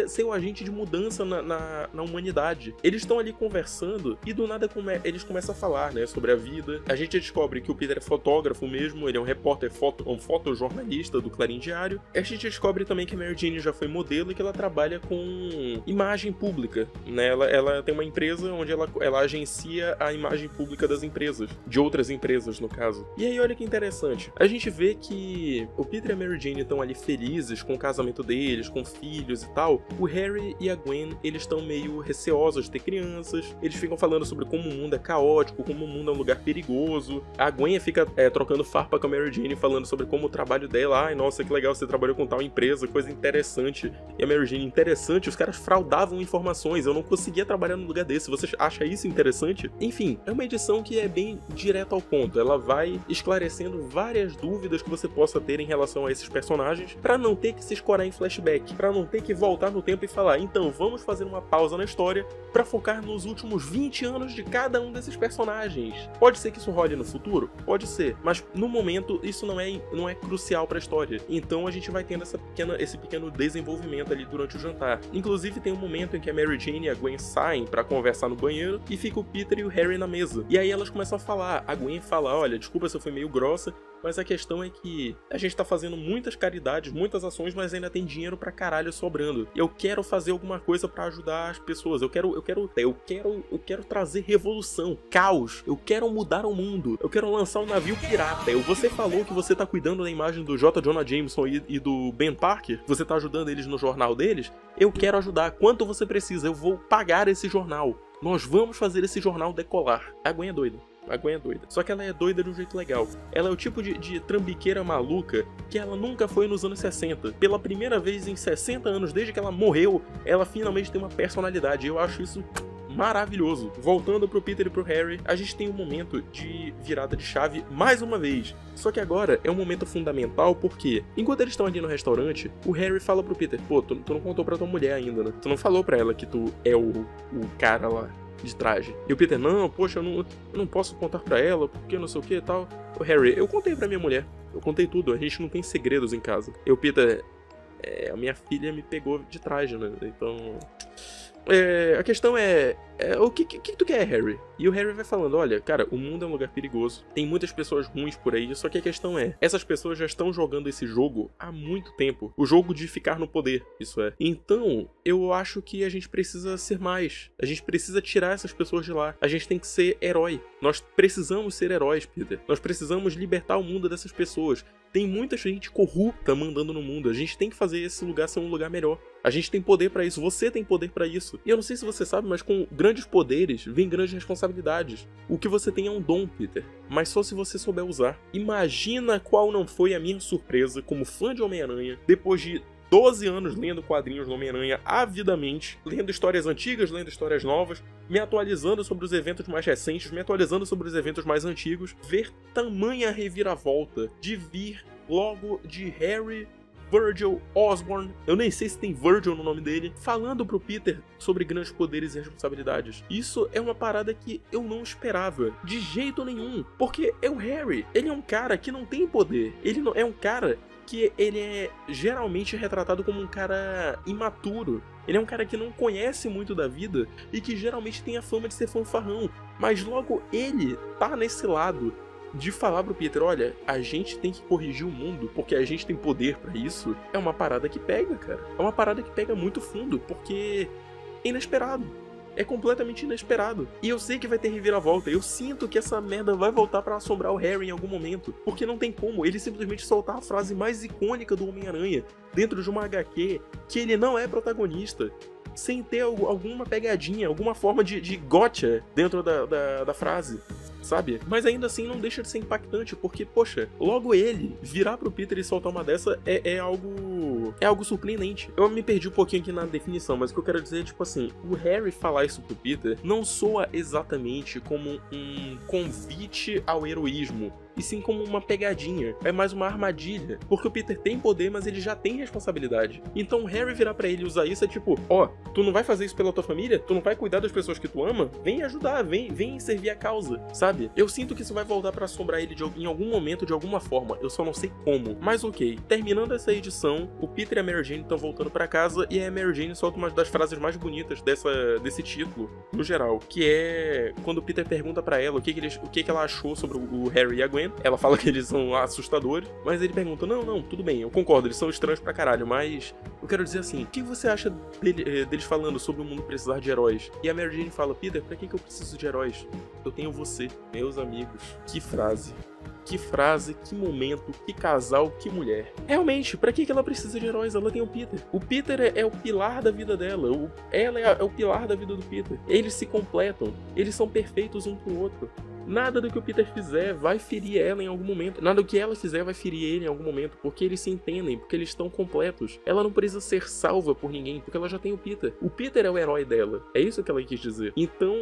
ser o agente de mudança na humanidade. Eles estão ali conversando e do nada eles começam a falar, né, sobre a vida. A gente descobre que o Peter é fotógrafo mesmo, ele é um repórter, um fotojornalista do Clarim Diário. A gente descobre também que a Mary Jane já foi modelo e que ela trabalha com imagem pública, né? Ela tem uma empresa onde ela agencia a imagem pública das empresas, de outras empresas no caso. E aí olha que interessante, a gente vê que o Peter e a Mary Jane estão ali felizes com o casamento deles, com filhos e tal. O Harry e a Gwen, eles estão meio receosos de ter crianças, eles ficam falando sobre como o mundo é caótico, como o mundo é um lugar perigoso. A Gwen fica trocando farpa com a Mary Jane, falando sobre como o trabalho dela, nossa, que legal, você trabalhou com tal empresa, coisa interessante. E a Mary Jane, interessante, os caras fraudavam informações, eu não conseguia trabalhar num lugar desse, você acha isso interessante? Enfim, é uma edição que é bem direto ao ponto, ela vai esclarecendo várias dúvidas que você possa ter em relação a esses personagens, pra não não ter que se escorar em flashback, pra não ter que voltar no tempo e falar, então vamos fazer uma pausa na história pra focar nos últimos 20 anos de cada um desses personagens. Pode ser que isso role no futuro? Pode ser, mas no momento isso não é crucial pra história. Então a gente vai tendo esse pequeno desenvolvimento ali durante o jantar. Inclusive tem um momento em que a Mary Jane e a Gwen saem pra conversar no banheiro e fica o Peter e o Harry na mesa. E aí elas começam a falar, a Gwen fala, olha, desculpa se eu fui meio grossa, mas a questão é que a gente tá fazendo muitas caridades, muitas ações, mas ainda tem dinheiro pra caralho sobrando. Eu quero fazer alguma coisa pra ajudar as pessoas. Eu quero trazer revolução, caos. Eu quero mudar o mundo. Eu quero lançar um navio pirata. Você falou que você tá cuidando da imagem do J. Jonah Jameson e do Ben Parker. Você tá ajudando eles no jornal deles. Eu quero ajudar. Quanto você precisa? Eu vou pagar esse jornal. Nós vamos fazer esse jornal decolar. A Gwen é doida. A Gwen é doida. Só que ela é doida de um jeito legal. Ela é o tipo de trambiqueira maluca que ela nunca foi nos anos 60. Pela primeira vez em 60 anos, desde que ela morreu, ela finalmente tem uma personalidade. Eu acho isso maravilhoso. Voltando pro Peter e pro Harry, a gente tem um momento de virada de chave mais uma vez. Só que agora é um momento fundamental porque, enquanto eles estão ali no restaurante, o Harry fala pro Peter, pô, tu não contou pra tua mulher ainda, né? Tu não falou pra ela que tu é o cara lá de traje. E o Peter, não, poxa, eu não posso contar pra ela, porque não sei o que e tal. O Harry, eu contei pra minha mulher. Eu contei tudo, a gente não tem segredos em casa. E o Peter, a minha filha me pegou de traje, né? Então... a questão é o que tu quer, Harry? E o Harry vai falando, olha, cara, o mundo é um lugar perigoso, tem muitas pessoas ruins por aí, só que a questão é, essas pessoas já estão jogando esse jogo há muito tempo, o jogo de ficar no poder, isso é. Então, eu acho que a gente precisa ser mais, a gente precisa tirar essas pessoas de lá, a gente tem que ser herói, nós precisamos ser heróis, Peter, nós precisamos libertar o mundo dessas pessoas. Tem muita gente corrupta mandando no mundo, a gente tem que fazer esse lugar ser um lugar melhor. A gente tem poder pra isso, você tem poder pra isso. E eu não sei se você sabe, mas com grandes poderes vem grandes responsabilidades. O que você tem é um dom, Peter, mas só se você souber usar. Imagina qual não foi a minha surpresa como fã de Homem-Aranha, depois de 12 anos lendo quadrinhos do Homem-Aranha avidamente, lendo histórias antigas, lendo histórias novas, me atualizando sobre os eventos mais recentes, me atualizando sobre os eventos mais antigos, ver tamanha reviravolta de vir logo de Harry, Virgil, Osborn, eu nem sei se tem Virgil no nome dele, falando pro Peter sobre grandes poderes e responsabilidades. Isso é uma parada que eu não esperava, de jeito nenhum, porque é o Harry, ele é um cara que não tem poder, ele não é um cara que ele é geralmente retratado como um cara imaturo. Ele é um cara que não conhece muito da vida e que geralmente tem a fama de ser fanfarrão. Mas logo ele tá nesse lado de falar pro Peter, olha, a gente tem que corrigir o mundo porque a gente tem poder pra isso. É uma parada que pega, cara. É uma parada que pega muito fundo, porque é inesperado. É completamente inesperado. E eu sei que vai ter reviravolta. Eu sinto que essa merda vai voltar pra assombrar o Harry em algum momento. Porque não tem como ele simplesmente soltar a frase mais icônica do Homem-Aranha dentro de uma HQ que ele não é protagonista, sem ter alguma pegadinha, alguma forma de gotcha dentro da frase, sabe? Mas ainda assim não deixa de ser impactante, porque, poxa, logo ele virar pro Peter e soltar uma dessa é algo surpreendente. Eu me perdi um pouquinho aqui na definição, mas o que eu quero dizer é, tipo assim, o Harry falar isso pro Peter não soa exatamente como um convite ao heroísmo, e sim como uma pegadinha, é mais uma armadilha, porque o Peter tem poder, mas ele já tem responsabilidade. Então o Harry virar pra ele e usar isso é tipo, ó, tu não vai fazer isso pela tua família? Tu não vai cuidar das pessoas que tu ama? Vem ajudar, vem servir a causa, sabe? Eu sinto que isso vai voltar pra assombrar ele em algum momento, de alguma forma, eu só não sei como. Mas ok, terminando essa edição, o Peter e a Mary Jane estão voltando pra casa e a Mary Jane solta uma das frases mais bonitas desse título, no geral, que é quando o Peter pergunta pra ela o que ela achou sobre o Harry e a Gwen. Ela fala que eles são assustadores, mas ele pergunta, não, tudo bem, eu concordo, eles são estranhos pra caralho, mas eu quero dizer assim, o que você acha deles falando sobre o mundo precisar de heróis? E a Mary Jane fala, Peter, pra que eu preciso de heróis? Eu tenho você, meus amigos. Que frase, que momento, que casal, que mulher. Realmente, pra que ela precisa de heróis? Ela tem o Peter. O Peter é o pilar da vida dela, ela é o pilar da vida do Peter. Eles se completam, eles são perfeitos um pro outro. Nada do que o Peter fizer vai ferir ela em algum momento. Nada do que ela fizer vai ferir ele em algum momento. Porque eles se entendem, porque eles estão completos. Ela não precisa ser salva por ninguém, porque ela já tem o Peter. O Peter é o herói dela. É isso que ela quis dizer. Então,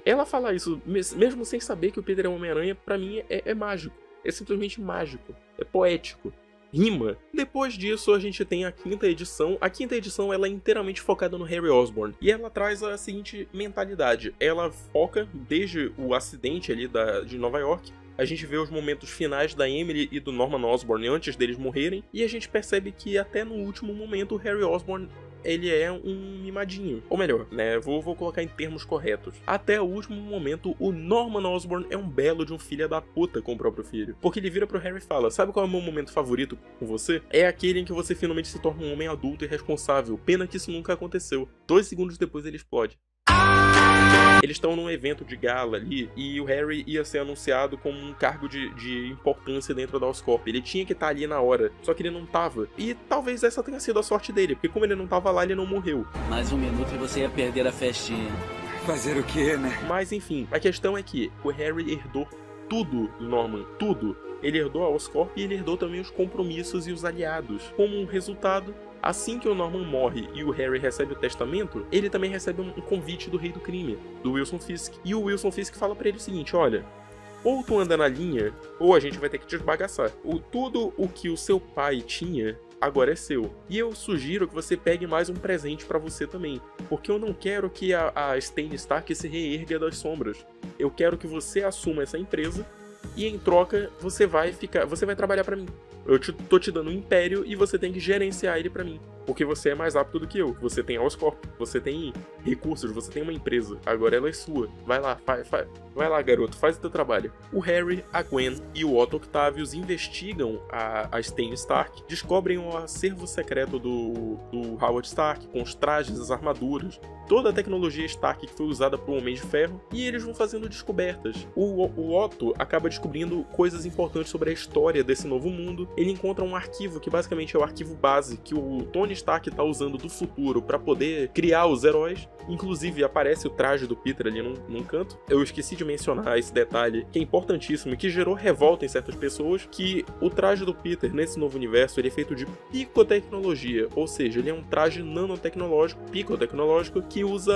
ela falar isso, mesmo sem saber que o Peter é o Homem-Aranha, pra mim é mágico. É simplesmente mágico. É poético. rima. Depois disso, a gente tem a quinta edição. A quinta edição ela é inteiramente focada no Harry Osborn. E ela traz a seguinte mentalidade. Ela foca desde o acidente ali de Nova York. A gente vê os momentos finais da Emily e do Norman Osborn antes deles morrerem. E a gente percebe que até no último momento o Harry Osborn ele é um mimadinho. Ou melhor, né, vou colocar em termos corretos. Até o último momento, o Norman Osborn é um belo de um filho da puta com o próprio filho. Porque ele vira pro Harry e fala, sabe qual é o meu momento favorito com você? É aquele em que você finalmente se torna um homem adulto e responsável. Pena que isso nunca aconteceu. 2 segundos depois ele explode. Eles estão num evento de gala ali e o Harry ia ser anunciado como um cargo de importância dentro da Oscorp. Ele tinha que estar ali na hora, só que ele não tava. E talvez essa tenha sido a sorte dele, porque como ele não tava lá, ele não morreu. Mais um minuto e você ia perder a festinha. Fazer o quê, né? Mas enfim, a questão é que o Harry herdou tudo do Norman, tudo. Ele herdou a Oscorp e ele herdou também os compromissos e os aliados. Como um resultado, assim que o Norman morre e o Harry recebe o testamento, ele também recebe um convite do Rei do Crime, do Wilson Fisk. E o Wilson Fisk fala pra ele o seguinte, olha, ou tu anda na linha, ou a gente vai ter que te esbagaçar. Tudo o que o seu pai tinha, agora é seu. E eu sugiro que você pegue mais um presente pra você também, porque eu não quero que a Stanley Stark se reerga das sombras. Eu quero que você assuma essa empresa e em troca você vai trabalhar pra mim. Eu tô te dando um império e você tem que gerenciar ele pra mim. Porque você é mais apto do que eu. Você tem a Oscorp, você tem recursos, você tem uma empresa. Agora ela é sua. Vai lá, vai lá, garoto, faz o teu trabalho. O Harry, a Gwen e o Otto Octavius investigam a Stanley Stark, descobrem o acervo secreto do Howard Stark, com os trajes, as armaduras, toda a tecnologia Stark que foi usada pro Homem de Ferro, e eles vão fazendo descobertas. O Otto acaba descobrindo coisas importantes sobre a história desse novo mundo. Ele encontra um arquivo que basicamente é o arquivo base que o Tony Stark tá usando do futuro para poder criar os heróis. Inclusive aparece o traje do Peter ali num canto. Eu esqueci de mencionar esse detalhe que é importantíssimo e que gerou revolta em certas pessoas, que o traje do Peter nesse novo universo ele é feito de picotecnologia, ou seja, ele é um traje nanotecnológico, picotecnológico, que usa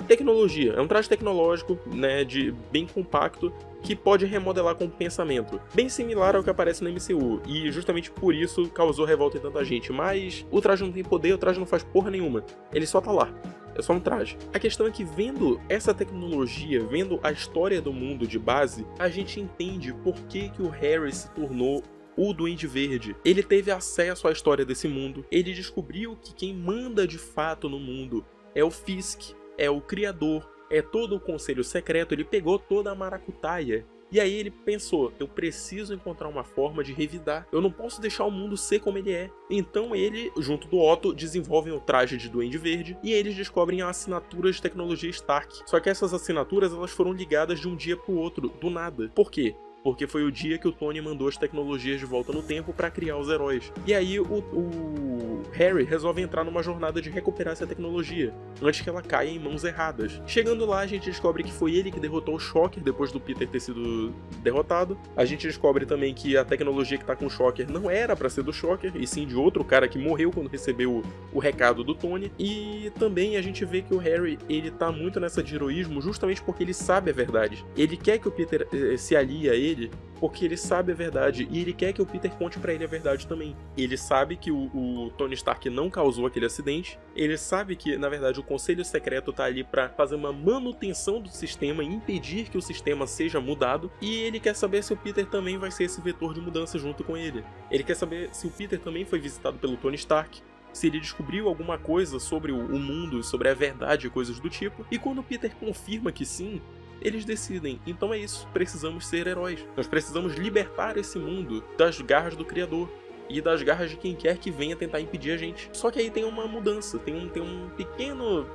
tecnologia. É um traje tecnológico, né, bem compacto, que pode remodelar com o pensamento. Bem similar ao que aparece no MCU, e justamente por isso causou revolta em tanta gente. Mas o traje não tem poder, o traje não faz porra nenhuma. Ele só tá lá. É só um traje. A questão é que vendo essa tecnologia, vendo a história do mundo de base, a gente entende por que o Harry se tornou o Duende Verde. Ele teve acesso à história desse mundo, ele descobriu que quem manda de fato no mundo é o Fisk, é o Criador, é todo o Conselho Secreto. Ele pegou toda a maracutaia. E aí ele pensou, eu preciso encontrar uma forma de revidar. Eu não posso deixar o mundo ser como ele é. Então ele, junto do Otto, desenvolvem o traje de Duende Verde e eles descobrem a assinatura de tecnologia Stark. Só que essas assinaturas elas foram ligadas de um dia pro outro, do nada. Por quê? Porque foi o dia que o Tony mandou as tecnologias de volta no tempo para criar os heróis. E aí o Harry resolve entrar numa jornada de recuperar essa tecnologia, antes que ela caia em mãos erradas. Chegando lá, a gente descobre que foi ele que derrotou o Shocker depois do Peter ter sido derrotado. A gente descobre também que a tecnologia que tá com o Shocker não era para ser do Shocker, e sim de outro cara que morreu quando recebeu o recado do Tony. E também a gente vê que o Harry, ele tá muito nessa de heroísmo justamente porque ele sabe a verdade. Ele quer que o Peter se alie a ele porque ele sabe a verdade e ele quer que o Peter conte pra ele a verdade também. Ele sabe que o Tony Stark não causou aquele acidente, ele sabe que, na verdade, o Conselho Secreto tá ali pra fazer uma manutenção do sistema e impedir que o sistema seja mudado, e ele quer saber se o Peter também vai ser esse vetor de mudança junto com ele. Ele quer saber se o Peter também foi visitado pelo Tony Stark, se ele descobriu alguma coisa sobre o mundo, sobre a verdade e coisas do tipo, e quando o Peter confirma que sim, eles decidem, então é isso, precisamos ser heróis. Nós precisamos libertar esse mundo das garras do Criador e das garras de quem quer que venha tentar impedir a gente. Só que aí tem uma mudança, tem um pequeno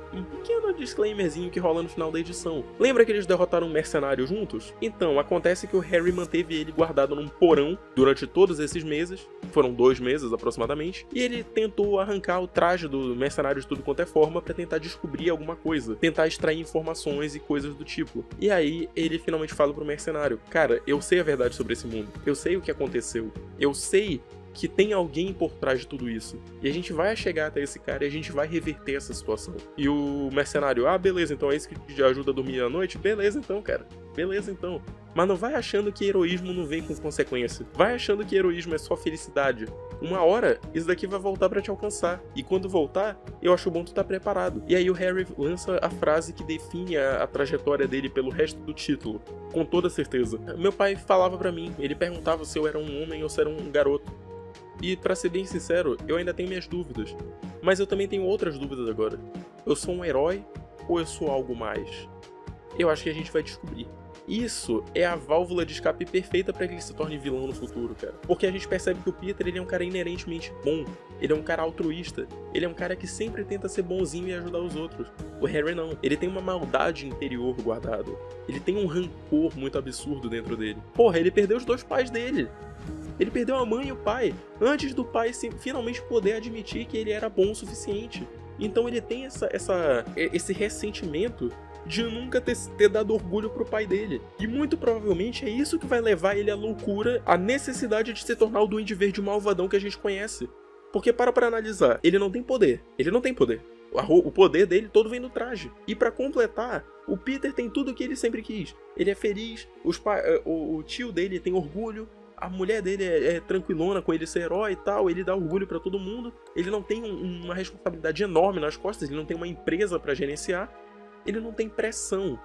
disclaimerzinho que rola no final da edição. Lembra que eles derrotaram um mercenário juntos? Então, acontece que o Harry manteve ele guardado num porão durante todos esses meses, foram 2 meses aproximadamente, e ele tentou arrancar o traje do mercenário de tudo quanto é forma pra tentar descobrir alguma coisa, tentar extrair informações e coisas do tipo. E aí ele finalmente fala pro mercenário, cara, eu sei a verdade sobre esse mundo, eu sei o que aconteceu, eu sei que tem alguém por trás de tudo isso. E a gente vai chegar até esse cara e a gente vai reverter essa situação. E o mercenário, beleza, então é isso que te ajuda a dormir à noite? Beleza então, cara. Beleza então. Mas não vai achando que heroísmo não vem com consequência. Vai achando que heroísmo é só felicidade. Uma hora, isso daqui vai voltar pra te alcançar. E quando voltar, eu acho bom tu estar preparado. E aí o Harry lança a frase que define a trajetória dele pelo resto do título. Com toda certeza. Meu pai falava pra mim, ele perguntava se eu era um homem ou se era um garoto. E pra ser bem sincero, eu ainda tenho minhas dúvidas. Mas eu também tenho outras dúvidas agora. Eu sou um herói ou eu sou algo mais? Eu acho que a gente vai descobrir. Isso é a válvula de escape perfeita para que ele se torne vilão no futuro, cara. Porque a gente percebe que o Peter, ele é um cara inerentemente bom. Ele é um cara altruísta. Ele é um cara que sempre tenta ser bonzinho e ajudar os outros. O Harry não. Ele tem uma maldade interior guardada. Ele tem um rancor muito absurdo dentro dele. Porra, ele perdeu os 2 pais dele. Ele perdeu a mãe e o pai, antes do pai finalmente poder admitir que ele era bom o suficiente. Então ele tem esse ressentimento de nunca ter dado orgulho pro pai dele. E muito provavelmente é isso que vai levar ele à loucura, à necessidade de se tornar o Duende Verde malvadão que a gente conhece. Porque para analisar, ele não tem poder. Ele não tem poder. O poder dele todo vem no traje. E pra completar, o Peter tem tudo o que ele sempre quis. Ele é feliz, o tio dele tem orgulho, a mulher dele é tranquilona com ele ser herói e tal, ele dá orgulho pra todo mundo, ele não tem uma responsabilidade enorme nas costas, ele não tem uma empresa pra gerenciar, ele não tem pressão.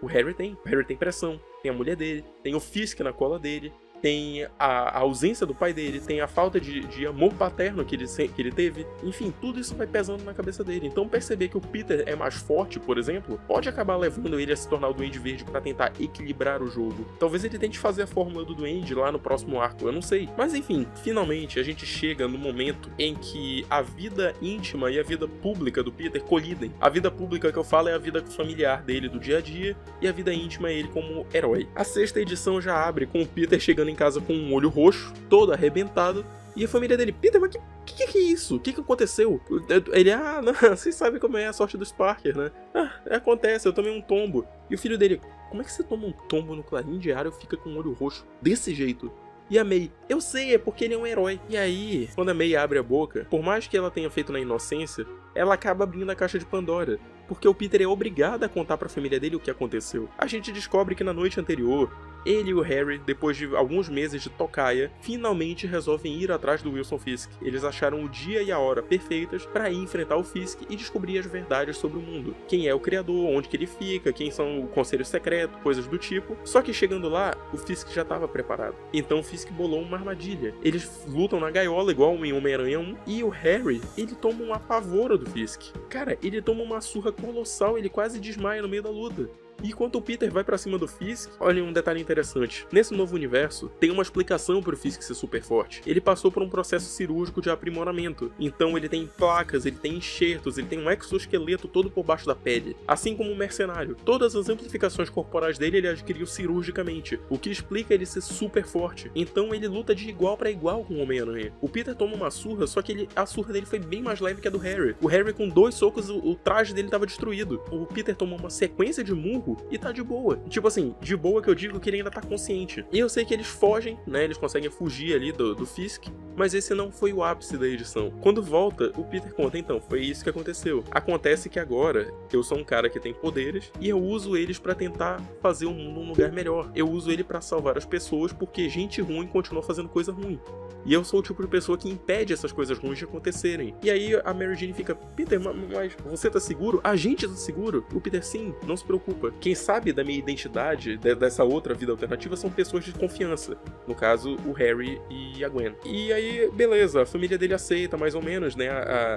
O Harry tem pressão, tem a mulher dele, tem o Fisk na cola dele, tem a ausência do pai dele, tem a falta de amor paterno que ele teve. Enfim, tudo isso vai pesando na cabeça dele. Então perceber que o Peter é mais forte, por exemplo, pode acabar levando ele a se tornar o Duende Verde pra tentar equilibrar o jogo. Talvez ele tente fazer a fórmula do Duende lá no próximo arco, eu não sei. Mas enfim, finalmente a gente chega no momento em que a vida íntima e a vida pública do Peter colidem. A vida pública que eu falo é a vida familiar dele do dia a dia, e a vida íntima é ele como herói. A 6ª edição já abre com o Peter chegando em casa com um olho roxo, todo arrebentado, e a família dele, Peter, mas que é isso? O que aconteceu? Ele, não, vocês sabem como é a sorte dos Parker, né? Acontece, eu tomei um tombo. E o filho dele, como é que você toma um tombo no Clarim Diário e fica com um olho roxo desse jeito? E a May, eu sei, é porque ele é um herói. E aí, quando a May abre a boca, por mais que ela tenha feito na inocência, ela acaba abrindo a caixa de Pandora. Porque o Peter é obrigado a contar pra família dele o que aconteceu. A gente descobre que na noite anterior, ele e o Harry, depois de alguns meses de tocaia, finalmente resolvem ir atrás do Wilson Fisk. Eles acharam o dia e a hora perfeitas para ir enfrentar o Fisk e descobrir as verdades sobre o mundo. Quem é o criador, onde que ele fica, quem são o conselho secreto, coisas do tipo. Só que chegando lá, o Fisk já estava preparado. Então o Fisk bolou uma armadilha. Eles lutam na gaiola, igual em Homem-Aranha 1, e o Harry, ele toma um apavoro do Fisk. Cara, ele toma uma surra colossal, ele quase desmaia no meio da luta. E enquanto o Peter vai pra cima do Fisk, olha um detalhe interessante. Nesse novo universo, tem uma explicação pro Fisk ser super forte. Ele passou por um processo cirúrgico de aprimoramento. Então ele tem placas, ele tem enxertos, ele tem um exoesqueleto todo por baixo da pele. Assim como um mercenário. Todas as amplificações corporais dele ele adquiriu cirurgicamente, o que explica ele ser super forte. Então ele luta de igual pra igual com o Homem-Aranha. O Peter toma uma surra, só que a surra dele foi bem mais leve que a do Harry. O Harry com 2 socos, o traje dele tava destruído. O Peter tomou uma sequência de murro e tá de boa. Tipo assim, de boa que eu digo que ele ainda tá consciente. E eu sei que eles fogem, né? Eles conseguem fugir ali do Fisk, mas esse não foi o ápice da edição. Quando volta, o Peter conta, então, foi isso que aconteceu. Acontece que agora, eu sou um cara que tem poderes e eu uso eles pra tentar fazer o mundo um lugar melhor. Eu uso ele pra salvar as pessoas porque gente ruim continua fazendo coisa ruim. E eu sou o tipo de pessoa que impede essas coisas ruins de acontecerem. E aí a Mary Jane fica, Peter, mas você tá seguro? A gente tá seguro? O Peter, sim, não se preocupa. Quem sabe da minha identidade, dessa outra vida alternativa, são pessoas de confiança. No caso, o Harry e a Gwen. E aí, beleza, a família dele aceita, mais ou menos, né?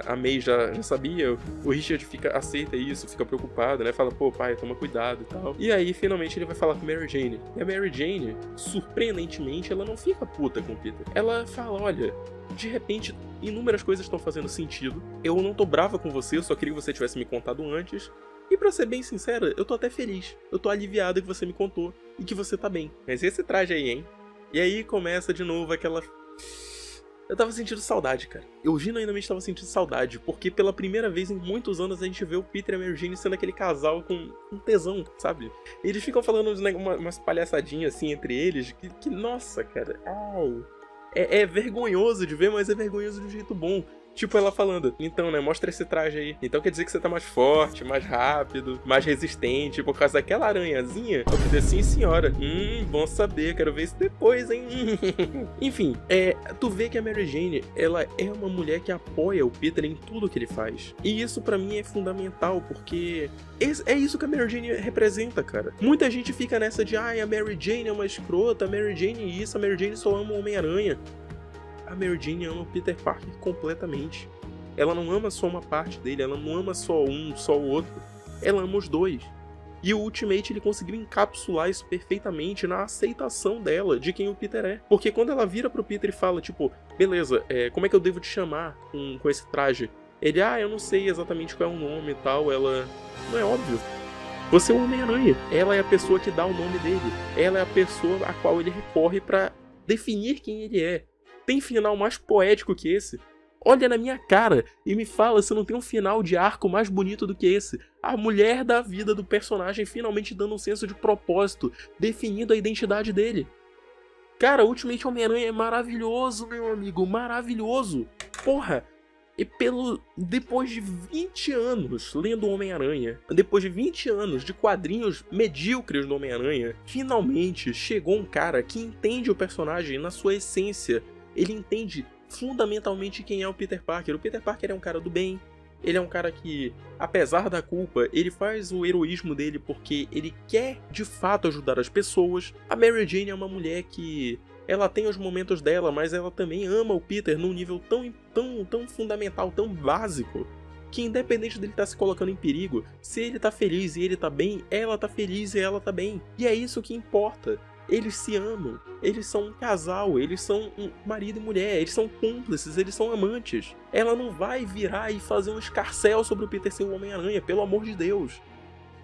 A May já sabia, o Richard aceita isso, fica preocupado, né? Fala, pô, pai, toma cuidado e tal. E aí, finalmente, ele vai falar com a Mary Jane. E a Mary Jane, surpreendentemente, ela não fica puta com o Peter. Ela fala, olha, de repente, inúmeras coisas estão fazendo sentido. Eu não tô brava com você, eu só queria que você tivesse me contado antes. E pra ser bem sincera, eu tô até feliz. Eu tô aliviado que você me contou e que você tá bem. Mas esse traje aí, hein? E aí começa de novo aquela... Eu tava sentindo saudade, cara. Eu genuinamente tava sentindo saudade, porque pela primeira vez em muitos anos a gente vê o Peter e a Mary Jane sendo aquele casal com um tesão, sabe? Eles ficam falando umas palhaçadinhas assim entre eles, que nossa, cara, ai... É vergonhoso de ver, mas é vergonhoso de um jeito bom. Tipo ela falando, então, né, mostra esse traje aí. Então quer dizer que você tá mais forte, mais rápido, mais resistente por causa daquela aranhazinha? Eu falei, sim senhora. Bom saber, quero ver isso depois, hein. Enfim, tu vê que a Mary Jane, ela é uma mulher que apoia o Peter em tudo que ele faz. E isso pra mim é fundamental, porque é isso que a Mary Jane representa, cara. Muita gente fica nessa de, a Mary Jane é uma escrota, a Mary Jane é isso, a Mary Jane só ama o Homem-Aranha. A Mary Jane ama o Peter Parker completamente. Ela não ama só uma parte dele, ela não ama só um, só o outro. Ela ama os dois. E o Ultimate, ele conseguiu encapsular isso perfeitamente na aceitação dela de quem o Peter é. Porque quando ela vira pro Peter e fala, tipo, beleza, como é que eu devo te chamar com esse traje? Ele, eu não sei exatamente qual é o nome e tal, ela... Não é óbvio. Você é o Homem-Aranha. Ela é a pessoa que dá o nome dele. Ela é a pessoa a qual ele recorre pra definir quem ele é. Tem final mais poético que esse? Olha na minha cara e me fala se não tem um final de arco mais bonito do que esse. A mulher da vida do personagem finalmente dando um senso de propósito, definindo a identidade dele. Cara, Ultimate Homem-Aranha é maravilhoso, meu amigo, maravilhoso. Porra, e depois de 20 anos lendo Homem-Aranha, depois de 20 anos de quadrinhos medíocres do Homem-Aranha, finalmente chegou um cara que entende o personagem na sua essência. Ele entende fundamentalmente quem é o Peter Parker. O Peter Parker é um cara do bem. Ele é um cara que, apesar da culpa, ele faz o heroísmo dele porque ele quer, de fato, ajudar as pessoas. A Mary Jane é uma mulher que... ela tem os momentos dela, mas ela também ama o Peter num nível tão fundamental, tão básico, que independente dele estar se colocando em perigo, se ele tá feliz e ele tá bem, ela tá feliz e ela tá bem. E é isso que importa. Eles se amam, eles são um casal, eles são um marido e mulher, eles são cúmplices, eles são amantes. Ela não vai virar e fazer um escarcéu sobre o Peter ser o Homem-Aranha, pelo amor de Deus.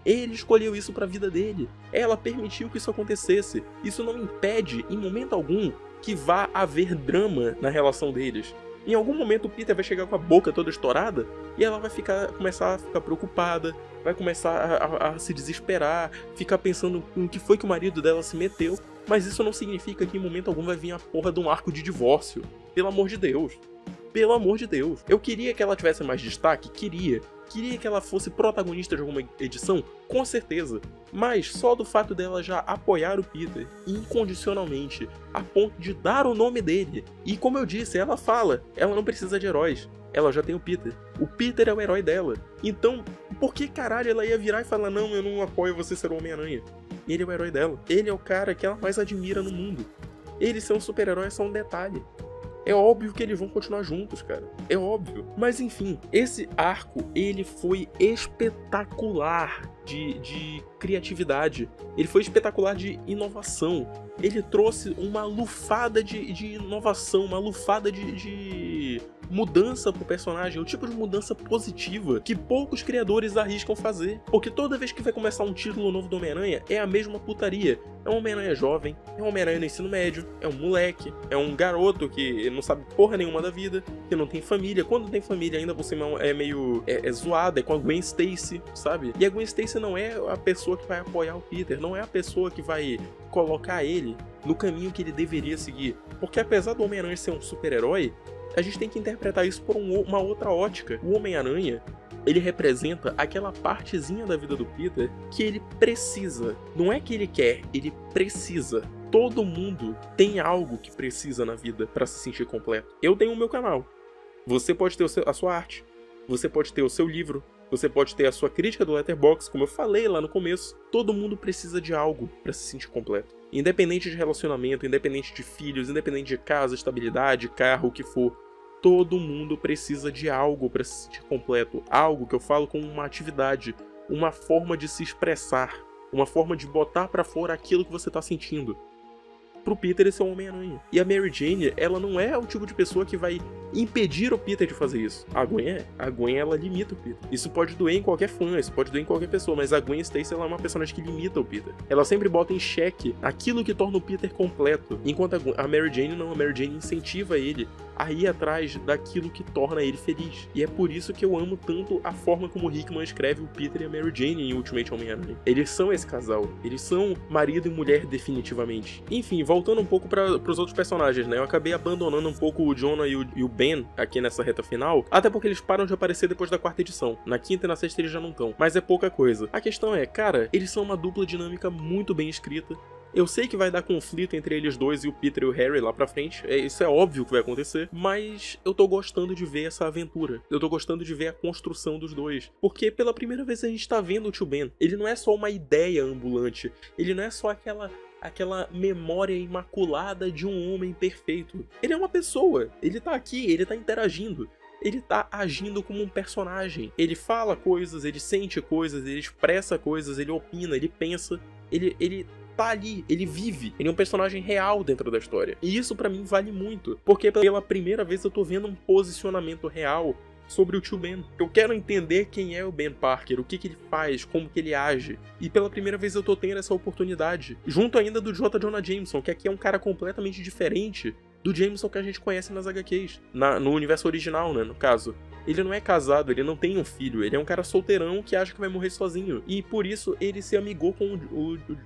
Ele escolheu isso pra vida dele, ela permitiu que isso acontecesse. Isso não impede, em momento algum, que vá haver drama na relação deles. Em algum momento o Peter vai chegar com a boca toda estourada e ela vai começar a ficar preocupada, vai começar a se desesperar, ficar pensando em que foi que o marido dela se meteu. Mas isso não significa que em momento algum vai vir a porra de um arco de divórcio. Pelo amor de Deus. Pelo amor de Deus. Eu queria que ela tivesse mais destaque? Queria. Queria que ela fosse protagonista de alguma edição? Com certeza. Mas só do fato dela já apoiar o Peter incondicionalmente, a ponto de dar o nome dele. E como eu disse, ela fala, ela não precisa de heróis. Ela já tem o Peter. O Peter é o herói dela. Então, por que caralho ela ia virar e falar, não, eu não apoio você ser o Homem-Aranha? Ele é o herói dela. Ele é o cara que ela mais admira no mundo. Ele ser um super-herói é só um detalhe. É óbvio que eles vão continuar juntos, cara. É óbvio. Mas enfim, esse arco, ele foi espetacular de criatividade. Ele foi espetacular de inovação. Ele trouxe uma lufada de inovação, uma lufada de mudança pro personagem, o tipo de mudança positiva que poucos criadores arriscam fazer. Porque toda vez que vai começar um título novo do Homem-Aranha, é a mesma putaria. É um Homem-Aranha jovem, é um Homem-Aranha no ensino médio, é um moleque, é um garoto que não sabe porra nenhuma da vida, que não tem família. Quando tem família ainda você é meio zoado, é com a Gwen Stacy, sabe? E a Gwen Stacy não é a pessoa que vai apoiar o Peter, não é a pessoa que vai colocar ele no caminho que ele deveria seguir. Porque apesar do Homem-Aranha ser um super-herói, a gente tem que interpretar isso por uma outra ótica. O Homem-Aranha, ele representa aquela partezinha da vida do Peter que ele precisa. Não é que ele quer, ele precisa. Todo mundo tem algo que precisa na vida para se sentir completo. Eu tenho o meu canal. Você pode ter a sua arte. Você pode ter o seu livro. Você pode ter a sua crítica do Letterboxd, como eu falei lá no começo. Todo mundo precisa de algo para se sentir completo. Independente de relacionamento, independente de filhos, independente de casa, estabilidade, carro, o que for. Todo mundo precisa de algo para se sentir completo. Algo que eu falo como uma atividade, uma forma de se expressar, uma forma de botar pra fora aquilo que você tá sentindo. Pro Peter esse é o Homem-Aranha. E a Mary Jane, ela não é o tipo de pessoa que vai impedir o Peter de fazer isso. A Gwen é. A Gwen, ela limita o Peter. Isso pode doer em qualquer fã, isso pode doer em qualquer pessoa, mas a Gwen Stacy, ela é uma personagem que limita o Peter. Ela sempre bota em xeque aquilo que torna o Peter completo. Enquanto a Mary Jane não, a Mary Jane incentiva ele a ir atrás daquilo que torna ele feliz. E é por isso que eu amo tanto a forma como o Hickman escreve o Peter e a Mary Jane em Ultimate Homem-Aranha. Eles são esse casal. Eles são marido e mulher definitivamente. Enfim, voltando um pouco pros outros personagens, né? Eu acabei abandonando um pouco o Jonah e o Ben Ben aqui nessa reta final, até porque eles param de aparecer depois da 4ª edição. Na 5ª e na 6ª eles já não estão, mas é pouca coisa. A questão é, cara, eles são uma dupla dinâmica muito bem escrita. Eu sei que vai dar conflito entre eles dois e o Peter e o Harry lá pra frente, isso é óbvio que vai acontecer, mas eu tô gostando de ver essa aventura, eu tô gostando de ver a construção dos dois, porque pela primeira vez a gente tá vendo o tio Ben, ele não é só uma ideia ambulante, ele não é só aquela memória imaculada de um homem perfeito, ele é uma pessoa, ele tá aqui, ele tá interagindo. Ele tá agindo como um personagem. Ele fala coisas, ele sente coisas, ele expressa coisas, ele opina, ele pensa, ele tá ali, ele vive, ele é um personagem real dentro da história. E isso pra mim vale muito, porque pela primeira vez eu tô vendo um posicionamento real sobre o tio Ben. Eu quero entender quem é o Ben Parker, o que ele faz, como que ele age. E pela primeira vez eu tô tendo essa oportunidade. Junto ainda do J. Jonah Jameson, que aqui é um cara completamente diferente do Jameson que a gente conhece nas HQs. No universo original, né, no caso. Ele não é casado, ele não tem um filho, ele é um cara solteirão que acha que vai morrer sozinho. E por isso ele se amigou com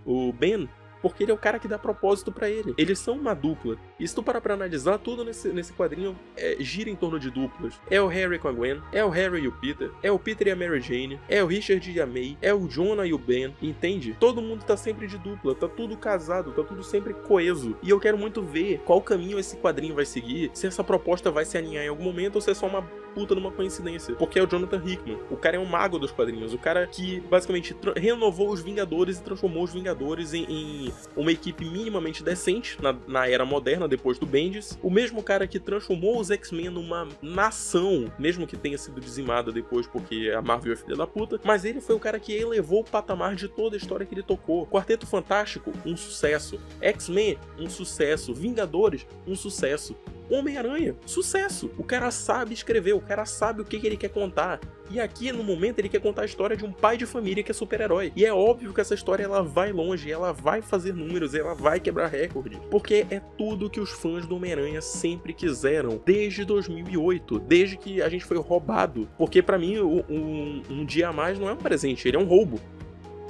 o Ben, porque ele é o cara que dá propósito pra ele. Eles são uma dupla. E se tu parar pra analisar, tudo nesse quadrinho gira em torno de duplas. É o Harry com a Gwen, é o Harry e o Peter, é o Peter e a Mary Jane, é o Richard e a May, é o Jonah e o Ben, entende? Todo mundo tá sempre de dupla, tá tudo casado, tá tudo sempre coeso. E eu quero muito ver qual caminho esse quadrinho vai seguir, se essa proposta vai se alinhar em algum momento ou se é só uma puta numa coincidência. Porque é o Jonathan Hickman. O cara é um mago dos quadrinhos. O cara que basicamente renovou os Vingadores e transformou os Vingadores em uma equipe minimamente decente na era moderna, depois do Bendis. O mesmo cara que transformou os X-Men numa nação, mesmo que tenha sido dizimada depois porque a Marvel é filha da puta, mas ele foi o cara que elevou o patamar de toda a história que ele tocou. Quarteto Fantástico, um sucesso. X-Men, um sucesso. Vingadores, um sucesso. Homem-Aranha, sucesso! O cara sabe escrever, o cara sabe o que ele quer contar. E aqui, no momento, ele quer contar a história de um pai de família que é super-herói. E é óbvio que essa história ela vai longe, ela vai fazer números, ela vai quebrar recorde. Porque é tudo que os fãs do Homem-Aranha sempre quiseram, desde 2008, desde que a gente foi roubado. Porque pra mim, um dia a mais não é um presente, ele é um roubo.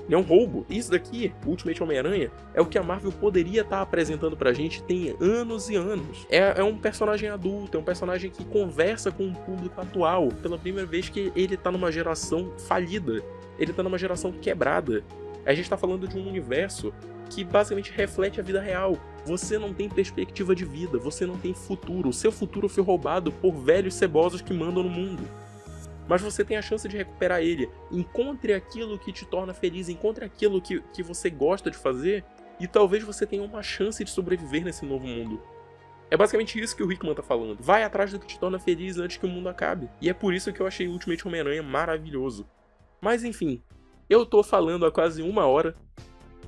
Ele é um roubo. Isso daqui, Ultimate Homem-Aranha, é o que a Marvel poderia estar apresentando pra gente tem anos e anos. É um personagem adulto, é um personagem que conversa com o público atual. Pela primeira vez que ele tá numa geração falida. Ele tá numa geração quebrada. A gente tá falando de um universo que basicamente reflete a vida real. Você não tem perspectiva de vida, você não tem futuro. O seu futuro foi roubado por velhos cebosos que mandam no mundo. Mas você tem a chance de recuperar ele. Encontre aquilo que te torna feliz, encontre aquilo que você gosta de fazer, e talvez você tenha uma chance de sobreviver nesse novo mundo. É basicamente isso que o Hickman tá falando. Vai atrás do que te torna feliz antes que o mundo acabe. E é por isso que eu achei o Ultimate Homem-Aranha maravilhoso. Mas enfim, eu tô falando há quase 1 hora,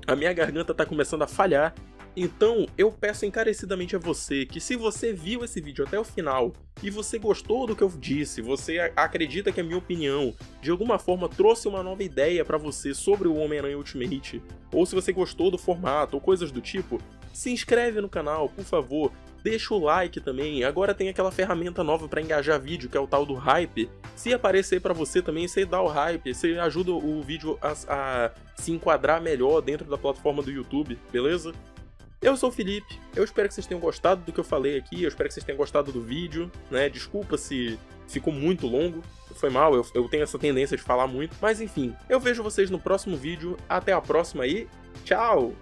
a minha garganta tá começando a falhar, então eu peço encarecidamente a você que se você viu esse vídeo até o final e você gostou do que eu disse, você acredita que a minha opinião de alguma forma trouxe uma nova ideia pra você sobre o Homem-Aranha Ultimate, ou se você gostou do formato ou coisas do tipo, se inscreve no canal, por favor, deixa o like também. Agora tem aquela ferramenta nova pra engajar vídeo, que é o tal do hype. Se aparecer pra você também, você dá o hype, você ajuda o vídeo a se enquadrar melhor dentro da plataforma do YouTube, beleza? Eu sou o Felipe, eu espero que vocês tenham gostado do que eu falei aqui, eu espero que vocês tenham gostado do vídeo, né? Desculpa se ficou muito longo, foi mal, eu tenho essa tendência de falar muito, mas enfim, eu vejo vocês no próximo vídeo, até a próxima aí, tchau!